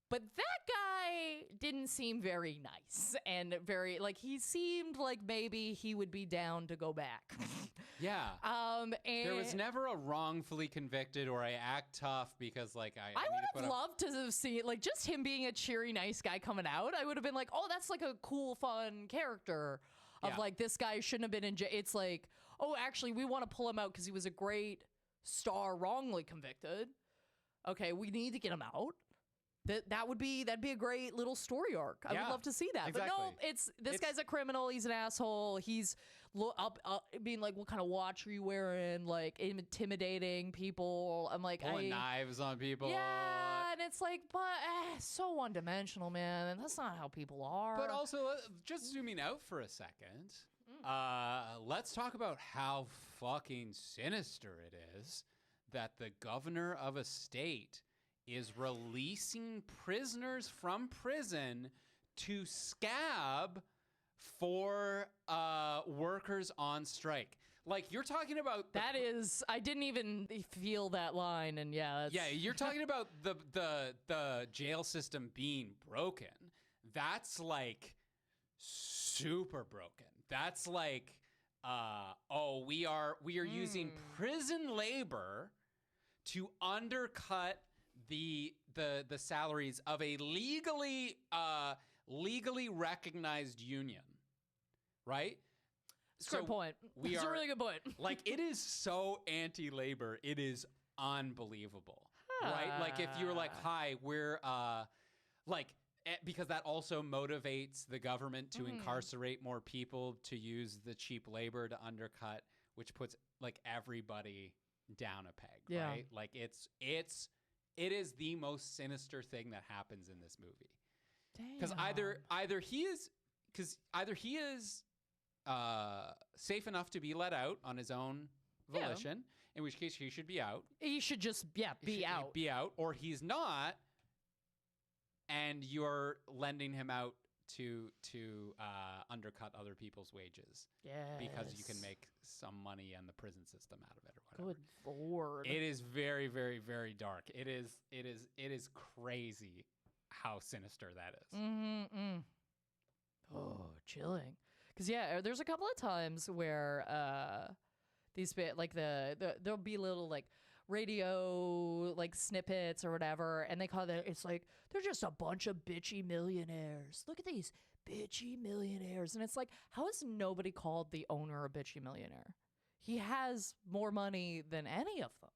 But that guy didn't seem very nice, and very, like, he seemed like maybe he would be down to go back. Yeah. And there was never a wrongfully convicted or I act tough because, like, I would have loved to have seen, like, just him being a cheery, nice guy coming out. I would have been like, oh, that's like a cool, fun character of like, this guy shouldn't have been in jail. It's like, oh, actually, we want to pull him out because he was a great star wrongly convicted. Okay, we need to get him out. That'd be a great little story arc. I would love to see that. Exactly. But no, this guy's a criminal. He's an asshole. He's up being like, what kind of watch are you wearing? Like, intimidating people. I'm like, pulling knives on people. Yeah, and it's like, but so one-dimensional, man. And that's not how people are. But also, just zooming out for a second, Let's talk about how fucking sinister it is that the governor of a state is releasing prisoners from prison to scab for workers on strike. Like, you're talking about That is, I didn't even feel that line, and yeah, that's... you're talking about the jail system being broken. That's like super broken. That's like, we are using prison labor to undercut the salaries of a legally recognized union, right? It's a good point. It's a really good point. Like, it is so anti-labor. It is unbelievable, right? Like, if you're like, hi, we're because that also motivates the government to incarcerate more people to use the cheap labor to undercut, which puts like everybody down a peg, right? Like, it is the most sinister thing that happens in this movie. Because either he is safe enough to be let out on his own volition, in which case he should be out. He should just be out, or he's not, and you're lending him out to undercut other people's wages. Because you can make some money in the prison system out of it or whatever. Good Lord. It is very, very, very dark. It is crazy how sinister that is. Oh, chilling. Because there's a couple of times where there'll be little like radio like snippets or whatever, and they call it, it's like, they're just a bunch of bitchy millionaires. Look at these bitchy millionaires. And it's like, how has nobody called the owner a bitchy millionaire? He has more money than any of them.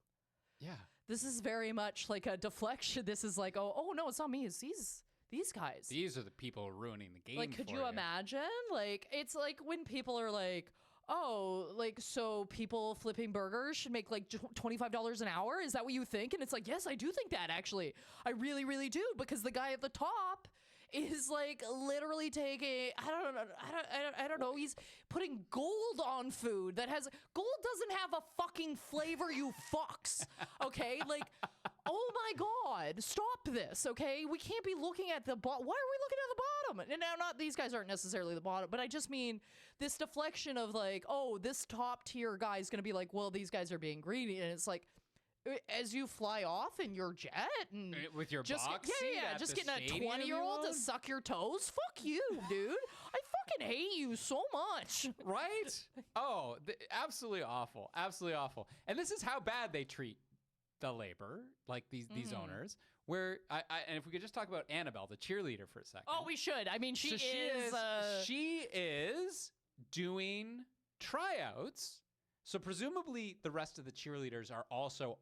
Yeah. This is very much like a deflection. This is like, oh no, it's not me. It's these guys. These are the people ruining the game. Like, could you imagine? Like, it's like when people are like, oh, like, so people flipping burgers should make like $25 an hour? Is that what you think? And it's like, yes, I do think that, actually. I really, really do, because the guy at the top is like literally taking, I don't know, he's putting gold on food that has, gold doesn't have a fucking flavor, you fucks, okay? Like, oh my God, stop this, okay? We can't be looking at the bottom. Why are we looking at the bottom? And now, not, these guys aren't necessarily the bottom, but I just mean this deflection of like, oh, this top tier guy is gonna be like, well, these guys are being greedy, and it's like, as you fly off in your jet and with your just box just getting a 20-year-old to suck your toes. Fuck you, dude. I fucking hate you so much. Right? Oh, absolutely awful. Absolutely awful. And this is how bad they treat the labor, like these owners. Where and if we could just talk about Annabelle, the cheerleader, for a second. Oh, we should. I mean, she is doing tryouts. So presumably the rest of the cheerleaders are also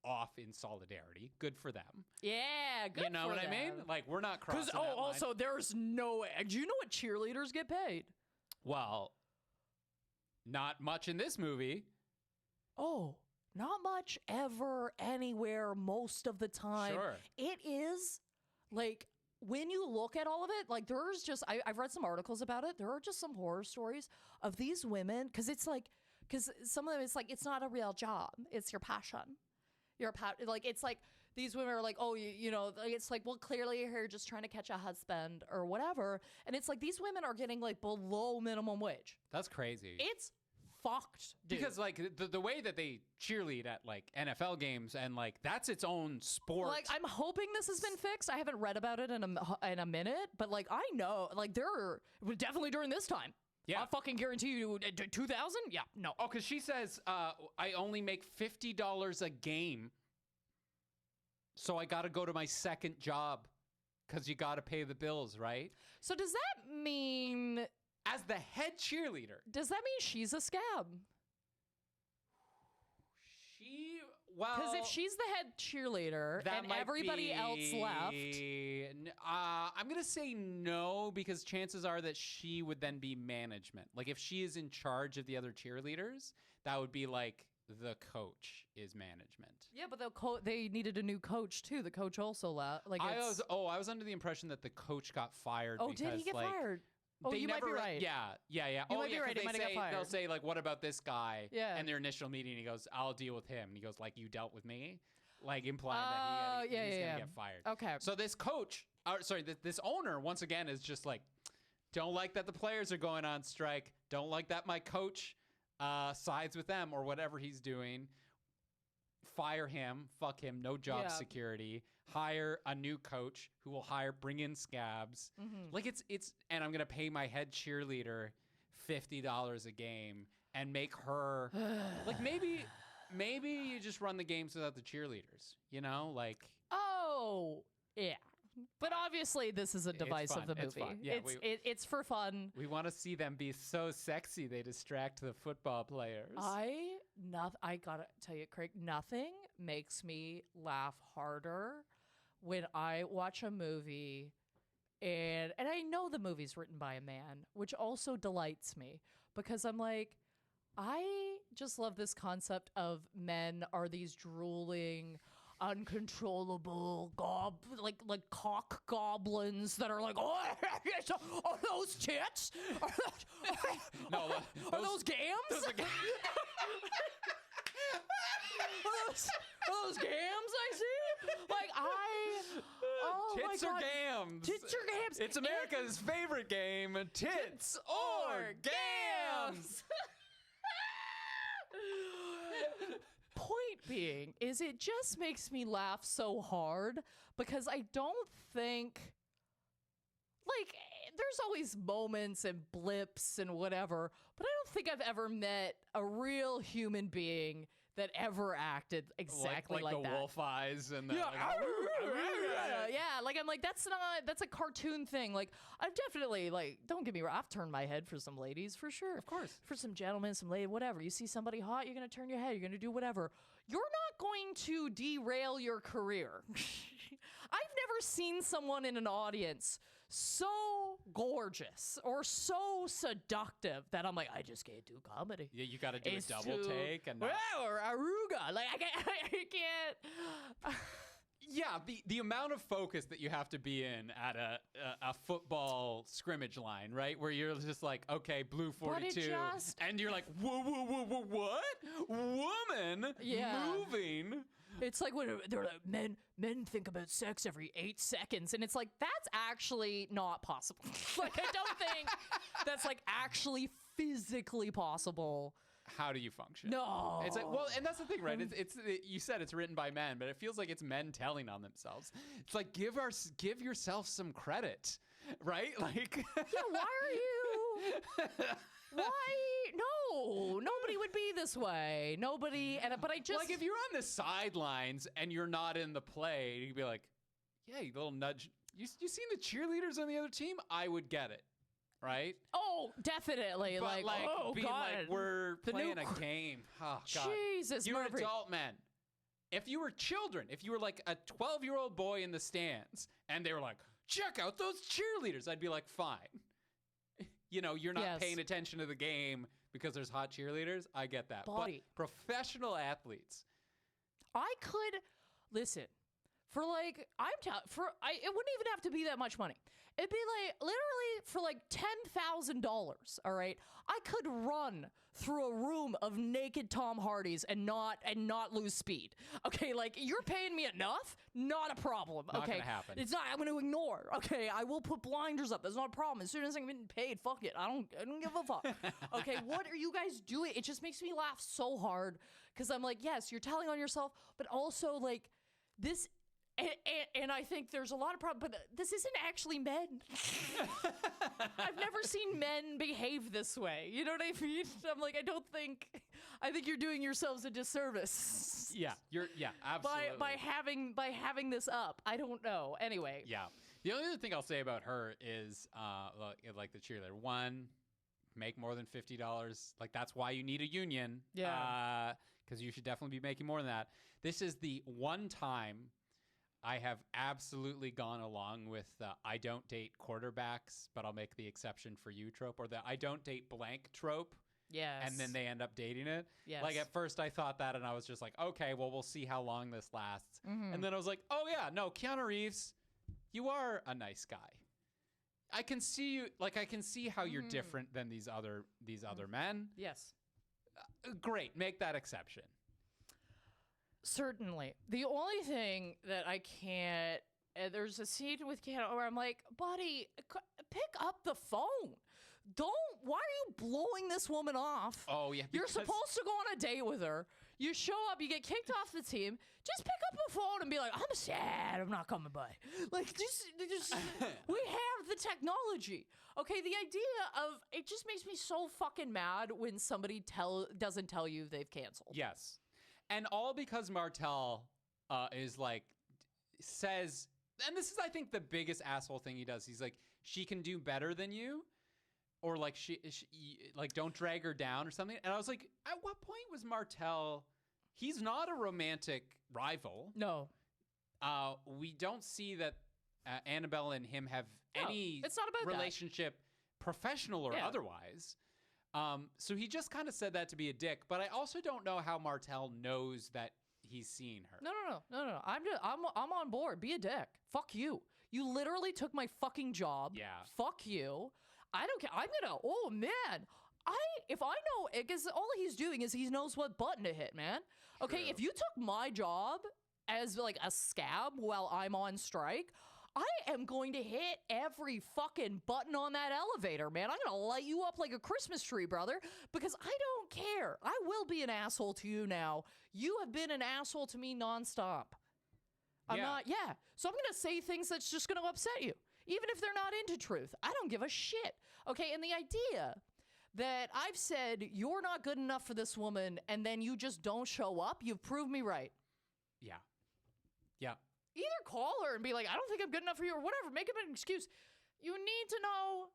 off in solidarity. Good for them. Yeah, good for them. You know what I mean? Like, we're not crossing that line. Also, there's no... Do you know what cheerleaders get paid? Well, not much in this movie. Oh, not much ever, anywhere, most of the time. Sure. It is, like... When you look at all of it, like, there's just... I've read some articles about it. There are just some horror stories of these women, because it's like... Because some of them, it's like, it's not a real job. It's your passion. Like, it's like, these women are like, oh, you know, it's like, well, clearly you're just trying to catch a husband or whatever. And it's like, these women are getting, like, below minimum wage. That's crazy. It's fucked, dude. Because, like, the way that they cheerlead at, like, NFL games, and, like, that's its own sport. Like, I'm hoping this has been fixed. I haven't read about it in a minute. But, like, I know, like, definitely during this time. Yeah. I fucking guarantee you, 2,000? Yeah, no. Oh, because she says, I only make $50 a game, so I got to go to my second job, because you got to pay the bills, right? So does that mean... As the head cheerleader... Does that mean she's a scab? Because if she's the head cheerleader and everybody else left... I'm going to say no, because chances are that she would then be management. Like, if she is in charge of the other cheerleaders, that would be like the coach is management. Yeah, but they needed a new coach, too. The coach also left. Like, I was under the impression that the coach got fired. Oh, because, did he get fired? Oh, they you never might be right. Yeah. You Oh, might be yeah, 'cause right. He might have got fired. they'll say, like, what about this guy? Yeah. And their initial meeting, he goes, I'll deal with him. And he goes, like, you dealt with me? Like, implying that Oh, he's yeah, going to yeah. get fired. Okay. So this coach, this owner, once again, is just like, don't like that the players are going on strike. Don't like that my coach sides with them or whatever he's doing. Fire him. Fuck him. No job security. Hire a new coach who will bring in scabs. Like it's, and I'm going to pay my head cheerleader $50 a game and make her, like maybe you just run the games without the cheerleaders, you know, like. Oh, yeah. But obviously, this is a device of the movie. It's fun. Yeah, it's for fun. We want to see them be so sexy they distract the football players. I gotta tell you, Craig, nothing makes me laugh harder when I watch a movie, and I know the movie's written by a man, which also delights me because I'm like, I just love this concept of men are these drooling, uncontrollable like cock goblins that are like, oh, are those tits? Are those gams? Those are are those gams I see? Like tits or gams? Tits or gams? It's America's favorite game, tits or gams. Point being is it just makes me laugh so hard because I don't think, like, there's always moments and blips and whatever, but I don't think I've ever met a real human being that ever acted exactly like the that. wolf eyes and the like I'm like, that's a cartoon thing. Like I've definitely, like, don't get me wrong, I've turned my head for some ladies for sure. Of course. For some gentlemen, some lady, whatever. You see somebody hot, you're gonna turn your head, you're gonna do whatever. You're not going to derail your career. I've never seen someone in an audience so gorgeous or so seductive that I'm like, I just can't do comedy. Yeah, you got to do a double take and or aruga. Like I can't. Yeah, the amount of focus that you have to be in at a football scrimmage line, right? Where you're just like, okay, blue 42, and you're like, whoa, what? Woman moving. It's like when they're like, men think about sex every 8 seconds, and it's like, that's actually not possible. Like, I don't think that's like actually physically possible. How do you function? No. It's like, well, and that's the thing, right? You said it's written by men, but it feels like it's men telling on themselves. It's like, give yourself some credit, right? Like, yeah, why are you? Why? No, nobody would be this way. Nobody. But I just, like, if you're on the sidelines and you're not in the play, you'd be like, yeah, you little nudge. You seen the cheerleaders on the other team? I would get it. Right? Oh, definitely. But like oh, being God. like, we're playing a game. Oh, God. Jesus, you're Murphy. adult men. If you were children, if you were like a 12-year-old boy in the stands and they were like, check out those cheerleaders, I'd be like, fine. You know, you're not paying attention to the game because there's hot cheerleaders. I get that. Buddy. But professional athletes. I could, listen, for like, it wouldn't even have to be that much money. It'd be like, literally for like $10,000, all right? I could run through a room of naked Tom Hardys and not lose speed. Okay, like, you're paying me enough? Not a problem. Not okay, gonna happen. It's not. I'm gonna ignore. Okay, I will put blinders up. That's not a problem. As soon as I'm getting paid, fuck it. I don't give a fuck. Okay, what are you guys doing? It just makes me laugh so hard because I'm like, yes, you're telling on yourself, but also like this. And I think there's a lot of problems, but this isn't actually men. I've never seen men behave this way. You know what I mean? I'm like, I think you're doing yourselves a disservice. Yeah, absolutely. By having this up. I don't know. Anyway. Yeah. The only other thing I'll say about her is, like the cheerleader, one, make more than $50. Like, that's why you need a union. Yeah. Because you should definitely be making more than that. This is the one time I have absolutely gone along with the I don't date quarterbacks, but I'll make the exception for you trope, or the I don't date blank trope. Yes. And then they end up dating it. Yes. Like, at first I thought that, and I was just like, okay, well, we'll see how long this lasts. Mm-hmm. And then I was like, oh, yeah, no, Keanu Reeves, you are a nice guy. I can see you. Like, I can see how you're different than these other men. Yes. Great, make that exception. Certainly. The only thing that I can't, there's a scene with Keanu where I'm like, buddy, pick up the phone. Why are you blowing this woman off? Oh, yeah. You're supposed to go on a date with her. You show up, you get kicked off the team. Just pick up the phone and be like, I'm sad, I'm not coming by. Like, just we have the technology. Okay, the idea of, it just makes me so fucking mad when somebody doesn't tell you they've canceled. Yes. And all because Martel is like, says, and this is, I think, the biggest asshole thing he does. He's like, she can do better than you. Or like she like don't drag her down or something. And I was like, at what point was Martel? He's not a romantic rival. No. We don't see that Annabelle and him have any it's not about relationship, professional or otherwise. So he just kind of said that to be a dick. But I also don't know how Martel knows that he's seeing her. No. I'm on board. Be a dick. Fuck you. You literally took my fucking job. Yeah. Fuck you. I don't care. Oh man. If I know, because all he's doing is he knows what button to hit, man. Okay, True. if you took my job as like a scab while I'm on strike, I am going to hit every fucking button on that elevator, man. I'm going to light you up like a Christmas tree, brother, because I don't care. I will be an asshole to you now. You have been an asshole to me nonstop. So I'm going to say things that's just going to upset you, even if they're not into truth. I don't give a shit. Okay, and the idea that I've said you're not good enough for this woman and then you just don't show up, you've proved me right. Yeah. Yeah. Either call her and be like, I don't think I'm good enough for you, or whatever. Make him an excuse. You need to know.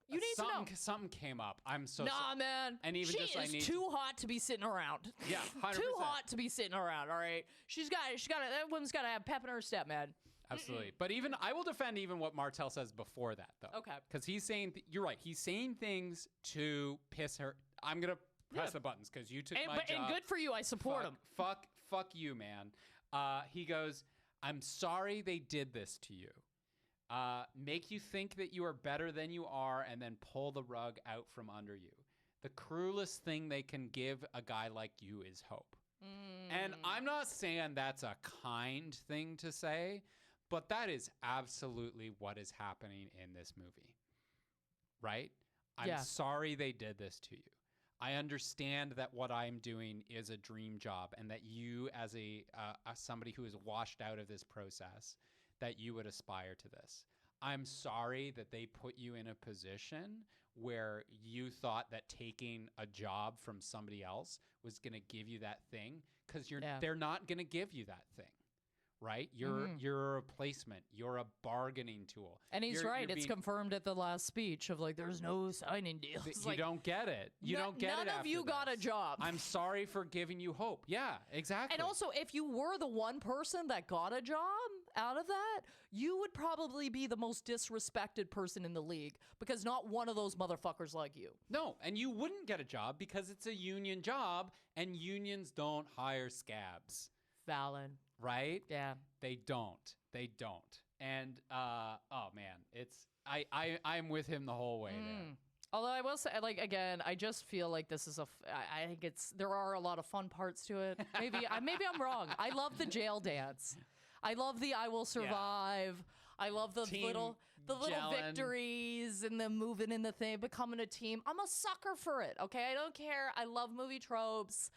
You need to know. Something came up. I'm so Nah, man. And even she is too hot to be sitting around. Yeah, 100%. Too hot to be sitting around. All right. That woman's got to have pep in her step, man. Absolutely. But I will defend even what Martel says before that, though. Okay. Because he's saying, you're right. He's saying things to piss her. I'm going to press the buttons because you took my job. And good for you. I support him. Fuck you, man. He goes, I'm sorry they did this to you. Make you think that you are better than you are and then pull the rug out from under you. The cruelest thing they can give a guy like you is hope. And I'm not saying that's a kind thing to say, but that is absolutely what is happening in this movie. Right? I'm sorry they did this to you. I understand that what I'm doing is a dream job and that you as somebody who is washed out of this process, that you would aspire to this. I'm sorry that they put you in a position where you thought that taking a job from somebody else was going to give you that thing, because they're not going to give you that thing. Right? You're a replacement. You're a bargaining tool. And he's right. It's confirmed at the last speech of like, there's no signing deals. You don't get it. You don't get it. None of you got a job. I'm sorry for giving you hope. Yeah, exactly. And also, if you were the one person that got a job out of that, you would probably be the most disrespected person in the league, because not one of those motherfuckers like you. No, and you wouldn't get a job because it's a union job, and unions don't hire scabs. Valid. Right? Yeah. They don't. And oh man, I'm with him the whole way there. Although I will say, like, again, I just feel like this is I think there are a lot of fun parts to it. Maybe I'm wrong. I love the jail dance. I love the I will survive. I love the little victories and them moving in the thing, becoming a team. I'm a sucker for it. Okay, I don't care. I love movie tropes.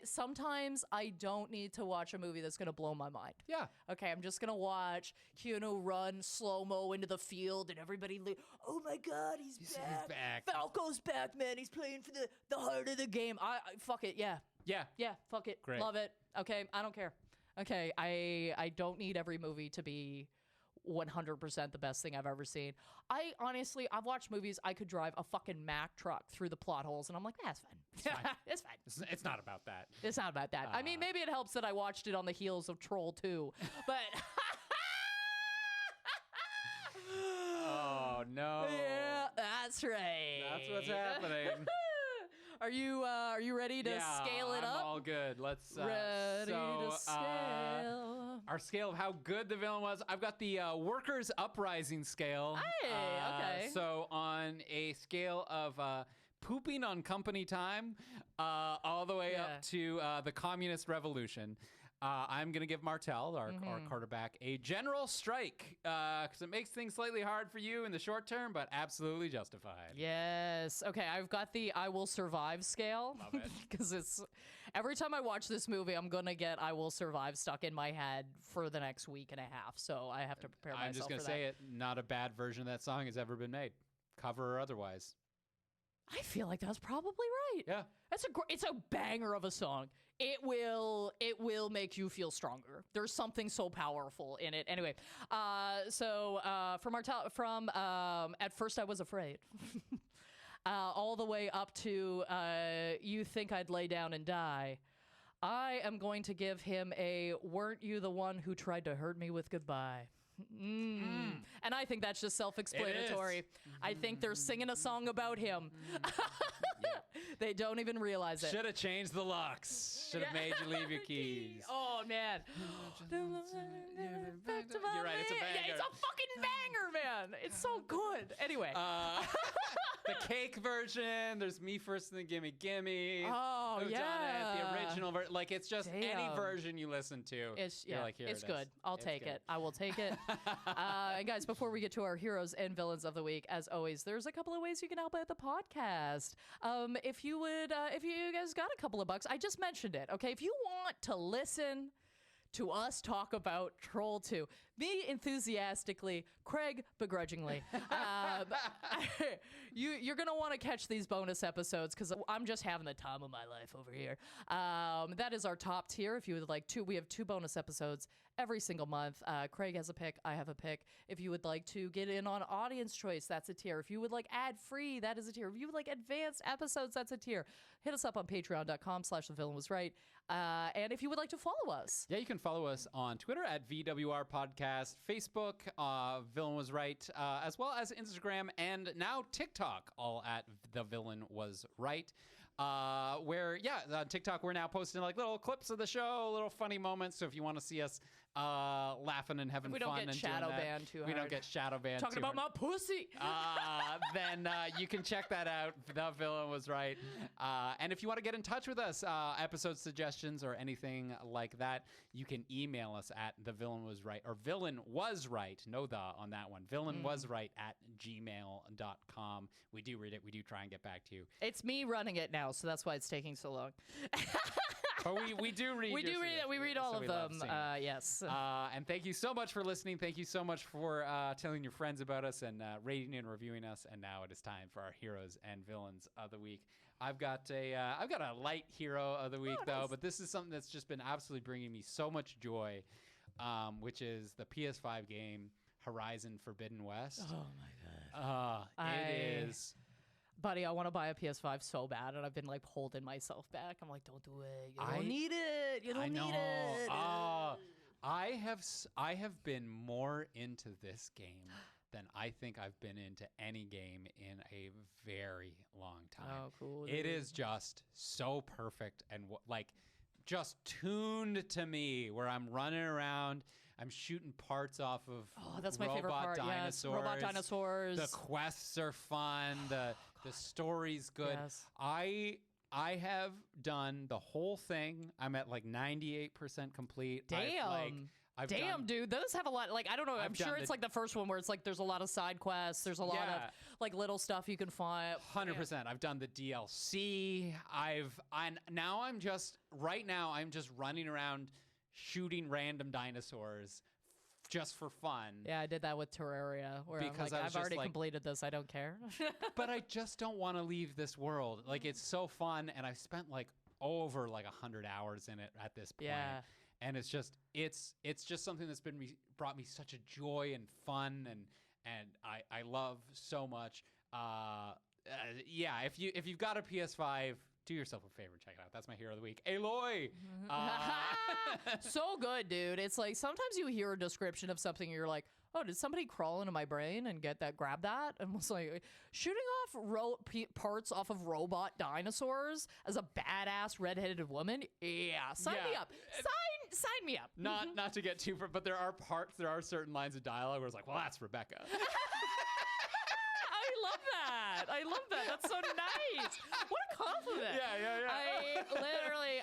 Sometimes I don't need to watch a movie that's going to blow my mind. Yeah. Okay, I'm just going to watch Keanu run slow-mo into the field and everybody oh my God, he's back. He's back. Falco's back, man. He's playing for the heart of the game. I fuck it, yeah. Yeah. Yeah, fuck it. Great. Love it. Okay, I don't care. Okay, I don't need every movie to be 100% the best thing I've ever seen. I've watched movies I could drive a fucking Mack truck through the plot holes, and I'm like, that's fine. It's fine. It's not about that. It's not about that. I mean, maybe it helps that I watched it on the heels of Troll 2, but... Oh, no. Yeah, that's right. That's what's happening. Are you ready to scale it up? I'm all good. Let's ready to scale. our scale of how good the villain was. I've got the Workers' Uprising scale. Hey, okay. So on a scale of pooping on company time all the way up to the Communist Revolution, I'm going to give Martell, our quarterback, a general strike because it makes things slightly hard for you in the short term, but absolutely justified. Yes. Okay, I've got the I Will Survive scale. Love it. Because it's every time I watch this movie, I'm going to get I Will Survive stuck in my head for the next week and a half. So I have to prepare myself I'm just going for to say that. it. Not a bad version of that song has ever been made, cover or otherwise. I feel like that's probably right. Yeah. It's a banger of a song. It will make you feel stronger. There's something so powerful in it. Anyway, so from At First I Was Afraid, all the way up to You Think I'd Lay Down and Die, I am going to give him a Weren't You the One Who Tried to Hurt Me with Goodbye. And I think that's just self-explanatory. I think they're singing a song about him. They don't even realize it. Should have changed the locks. Should have made you leave your keys. Oh, man. You're right, it's a banger. Yeah, it's a fucking banger, man. It's so good. Anyway. The cake version, there's Me First and then Gimme Gimme. Oh, Who Done It, the original version. Like, it's just any Damn. version you listen to. You're like, here it's it good. is. I'll It's take good. it. I will take it. And guys, before we get to our heroes and villains of the week, as always, there's a couple of ways you can help out the podcast. If you guys got a couple of bucks, I just mentioned it. Okay, if you want to listen to us talk about Troll 2, me enthusiastically, Craig begrudgingly. You're going to want to catch these bonus episodes because I'm just having the time of my life over here. That is our top tier. If you would like to, we have 2 bonus episodes every single month. Craig has a pick. I have a pick. If you would like to get in on audience choice, that's a tier. If you would like ad free, that is a tier. If you would like advanced episodes, that's a tier. Hit us up on patreon.com/thevillainwasright. And if you would like to follow us. Yeah, you can follow us on Twitter at VWR Podcast, Facebook, Villain Was Right, as well as Instagram and now TikTok, all at The Villain Was Right. Where, on TikTok, we're now posting like little clips of the show, little funny moments. So if you want to see us laughing and having We fun don't get and shadow doing that, banned too hard. we don't get shadow banned. Talking about my pussy. Then you can check that out. The Villain Was Right. And if you want to get in touch with us, episode suggestions or anything like that, you can email us at thevillainwasright or villainwasright. No the on that one. Villainwasright at gmail.com. We do read it. We do try and get back to you. It's me running it now, so that's why it's taking so long. But we do read. We do read it. We read all so of we love them. seeing it. Yes. And thank you so much for listening. Thank you so much for telling your friends about us and rating and reviewing us. And now it is time for our heroes and villains of the week. I've got a light hero of the week though, nice. but this is something that's just been absolutely bringing me so much joy, which is the PS5 game Horizon Forbidden West. Oh my god. It is. Buddy, I want to buy a PS5 so bad, and I've been like holding myself back. I'm like, don't do it. You don't need it. You don't need it. I have been more into this game than I think I've been into any game in a very long time. Oh, cool. It dude. is just so perfect and just tuned to me where I'm running around. I'm shooting parts off of that's my favorite part. dinosaurs. Yes, robot dinosaurs. The quests are fun. The story's good. Yes. I have done the whole thing. I'm at like 98% complete. Damn. I've Damn, done, dude, those have a lot. Like, I don't know. I'm done it's like the first one where it's like there's a lot of side quests. There's a lot of like little stuff you can find. 100%. I've done the DLC. Right now I'm just running around shooting random dinosaurs just for fun. Yeah, I did that with Terraria, where Because I'm like, I was I've already just like- completed this. I don't care. But I just don't want to leave this world. Like, it's so fun, and I've spent like over like 100 hours in it at this point. Yeah. And it's just something that's brought me such a joy and fun, and I love so much. If you've got a PS5, do yourself a favor, check it out. That's my hero of the week, Aloy. So good, dude. It's like sometimes you hear a description of something and you're like, oh, did somebody crawl into my brain and grab that? And was like, shooting off parts off of robot dinosaurs as a badass redheaded woman? Yeah, sign me up. Sign me up. Not to get too, but there are certain lines of dialogue where it's like, well, that's Rebecca. I love that. That's so nice. What a compliment. Yeah.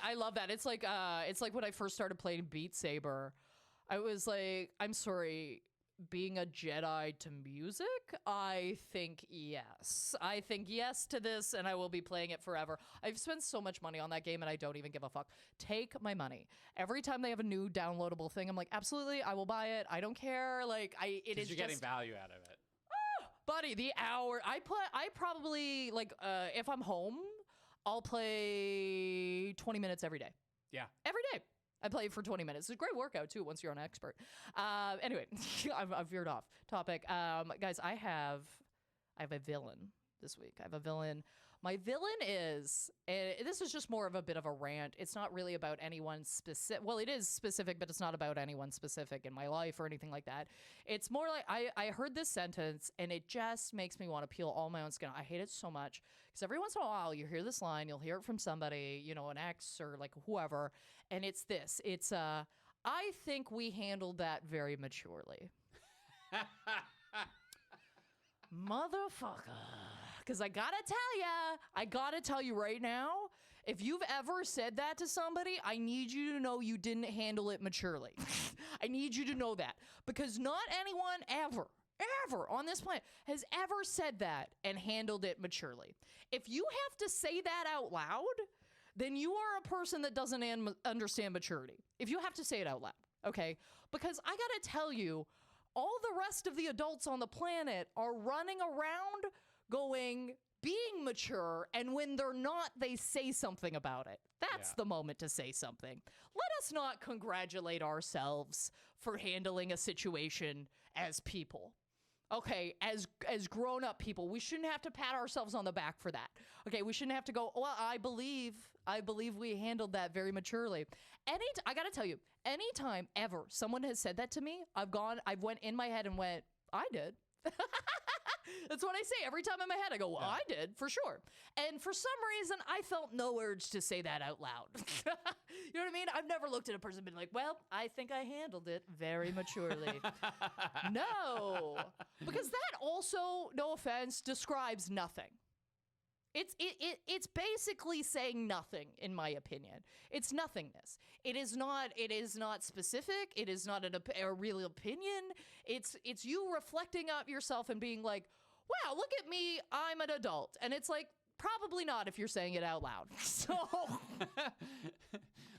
I love that. It's like when I first started playing Beat Saber, I was like, I'm sorry, being a Jedi to music? I think yes. I think yes to this, and I will be playing it forever. I've spent so much money on that game, and I don't even give a fuck. Take my money. Every time they have a new downloadable thing, I'm like, absolutely, I will buy it. I don't care. Like, you're getting value out of it. Buddy, the hour I probably like if I'm home, I'll play 20 minutes every day. Yeah. Every day. I play for 20 minutes. It's a great workout too once you're an expert. Anyway, I've veered off topic. Guys, I have a villain this week. I have a villain. My villain is, this is just more of a bit of a rant. It's not really about anyone specific. Well, it is specific, but it's not about anyone specific in my life or anything like that. It's more like I heard this sentence and it just makes me want to peel all my own skin. I hate it so much because every once in a while you hear this line, you'll hear it from somebody, you know, an ex or like whoever, and it's this. It's I think we handled that very maturely. Motherfucker. Because I gotta tell you right now, if you've ever said that to somebody, I need you to know you didn't handle it maturely. I need you to know that. Because not anyone ever on this planet has ever said that and handled it maturely. If you have to say that out loud, then you are a person that doesn't understand maturity. If you have to say it out loud, okay? Because I gotta tell you, all the rest of the adults on the planet are running around being mature, and when they're not, they say something about it. That's the moment to say something. Let us not congratulate ourselves for handling a situation as people. Okay, as grown-up people, we shouldn't have to pat ourselves on the back for that. Okay, we shouldn't have to go, well, I believe we handled that very maturely. I gotta tell you, anytime ever someone has said that to me, I've went in my head and went, I did. That's what I say every time in my head. I go, well, I did, for sure. And for some reason, I felt no urge to say that out loud. You know what I mean? I've never looked at a person and been like, well, I think I handled it very maturely. No. Because that also, no offense, describes nothing. It's basically saying nothing, in my opinion. It's nothingness. It is not specific. It is not a real opinion. It's you reflecting on yourself and being like, wow, look at me, I'm an adult. And it's like, probably not if you're saying it out loud. So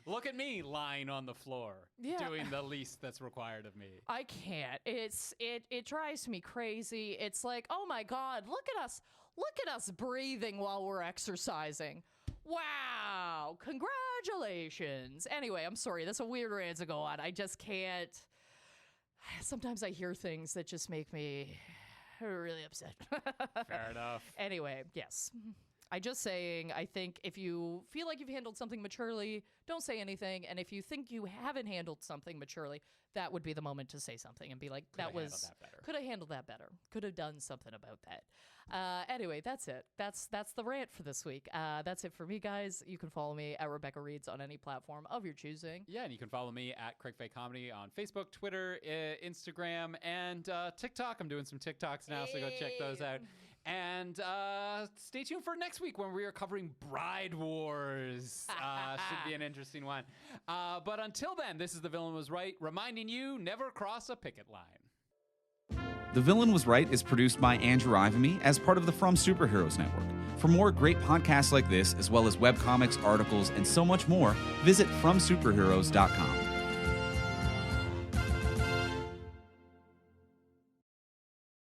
look at me lying on the floor, doing the least that's required of me. I can't. It drives me crazy. It's like, oh my God, look at us breathing while we're exercising. Wow, congratulations. Anyway, I'm sorry, that's a weird rant to go on. I just can't. Sometimes I hear things that just make me really upset. Fair enough. Anyway, yes. I just saying, I think if you feel like you've handled something maturely, don't say anything. And if you think you haven't handled something maturely, that would be the moment to say something and be like, could have handled that better. Could have done something about that. Anyway, that's it. That's the rant for this week. That's it for me, guys. You can follow me at Rebecca Reads on any platform of your choosing. Yeah, and you can follow me at Craig Fay Comedy on Facebook, Twitter, Instagram, and TikTok. I'm doing some TikToks now, so go check those out. And stay tuned for next week when we are covering Bride Wars. Should be an interesting one. But until then, this is The Villain Was Right, reminding you, never cross a picket line. The Villain Was Right is produced by Andrew Ivimey as part of the From Superheroes Network. For more great podcasts like this, as well as webcomics, articles, and so much more, visit FromSuperheroes.com.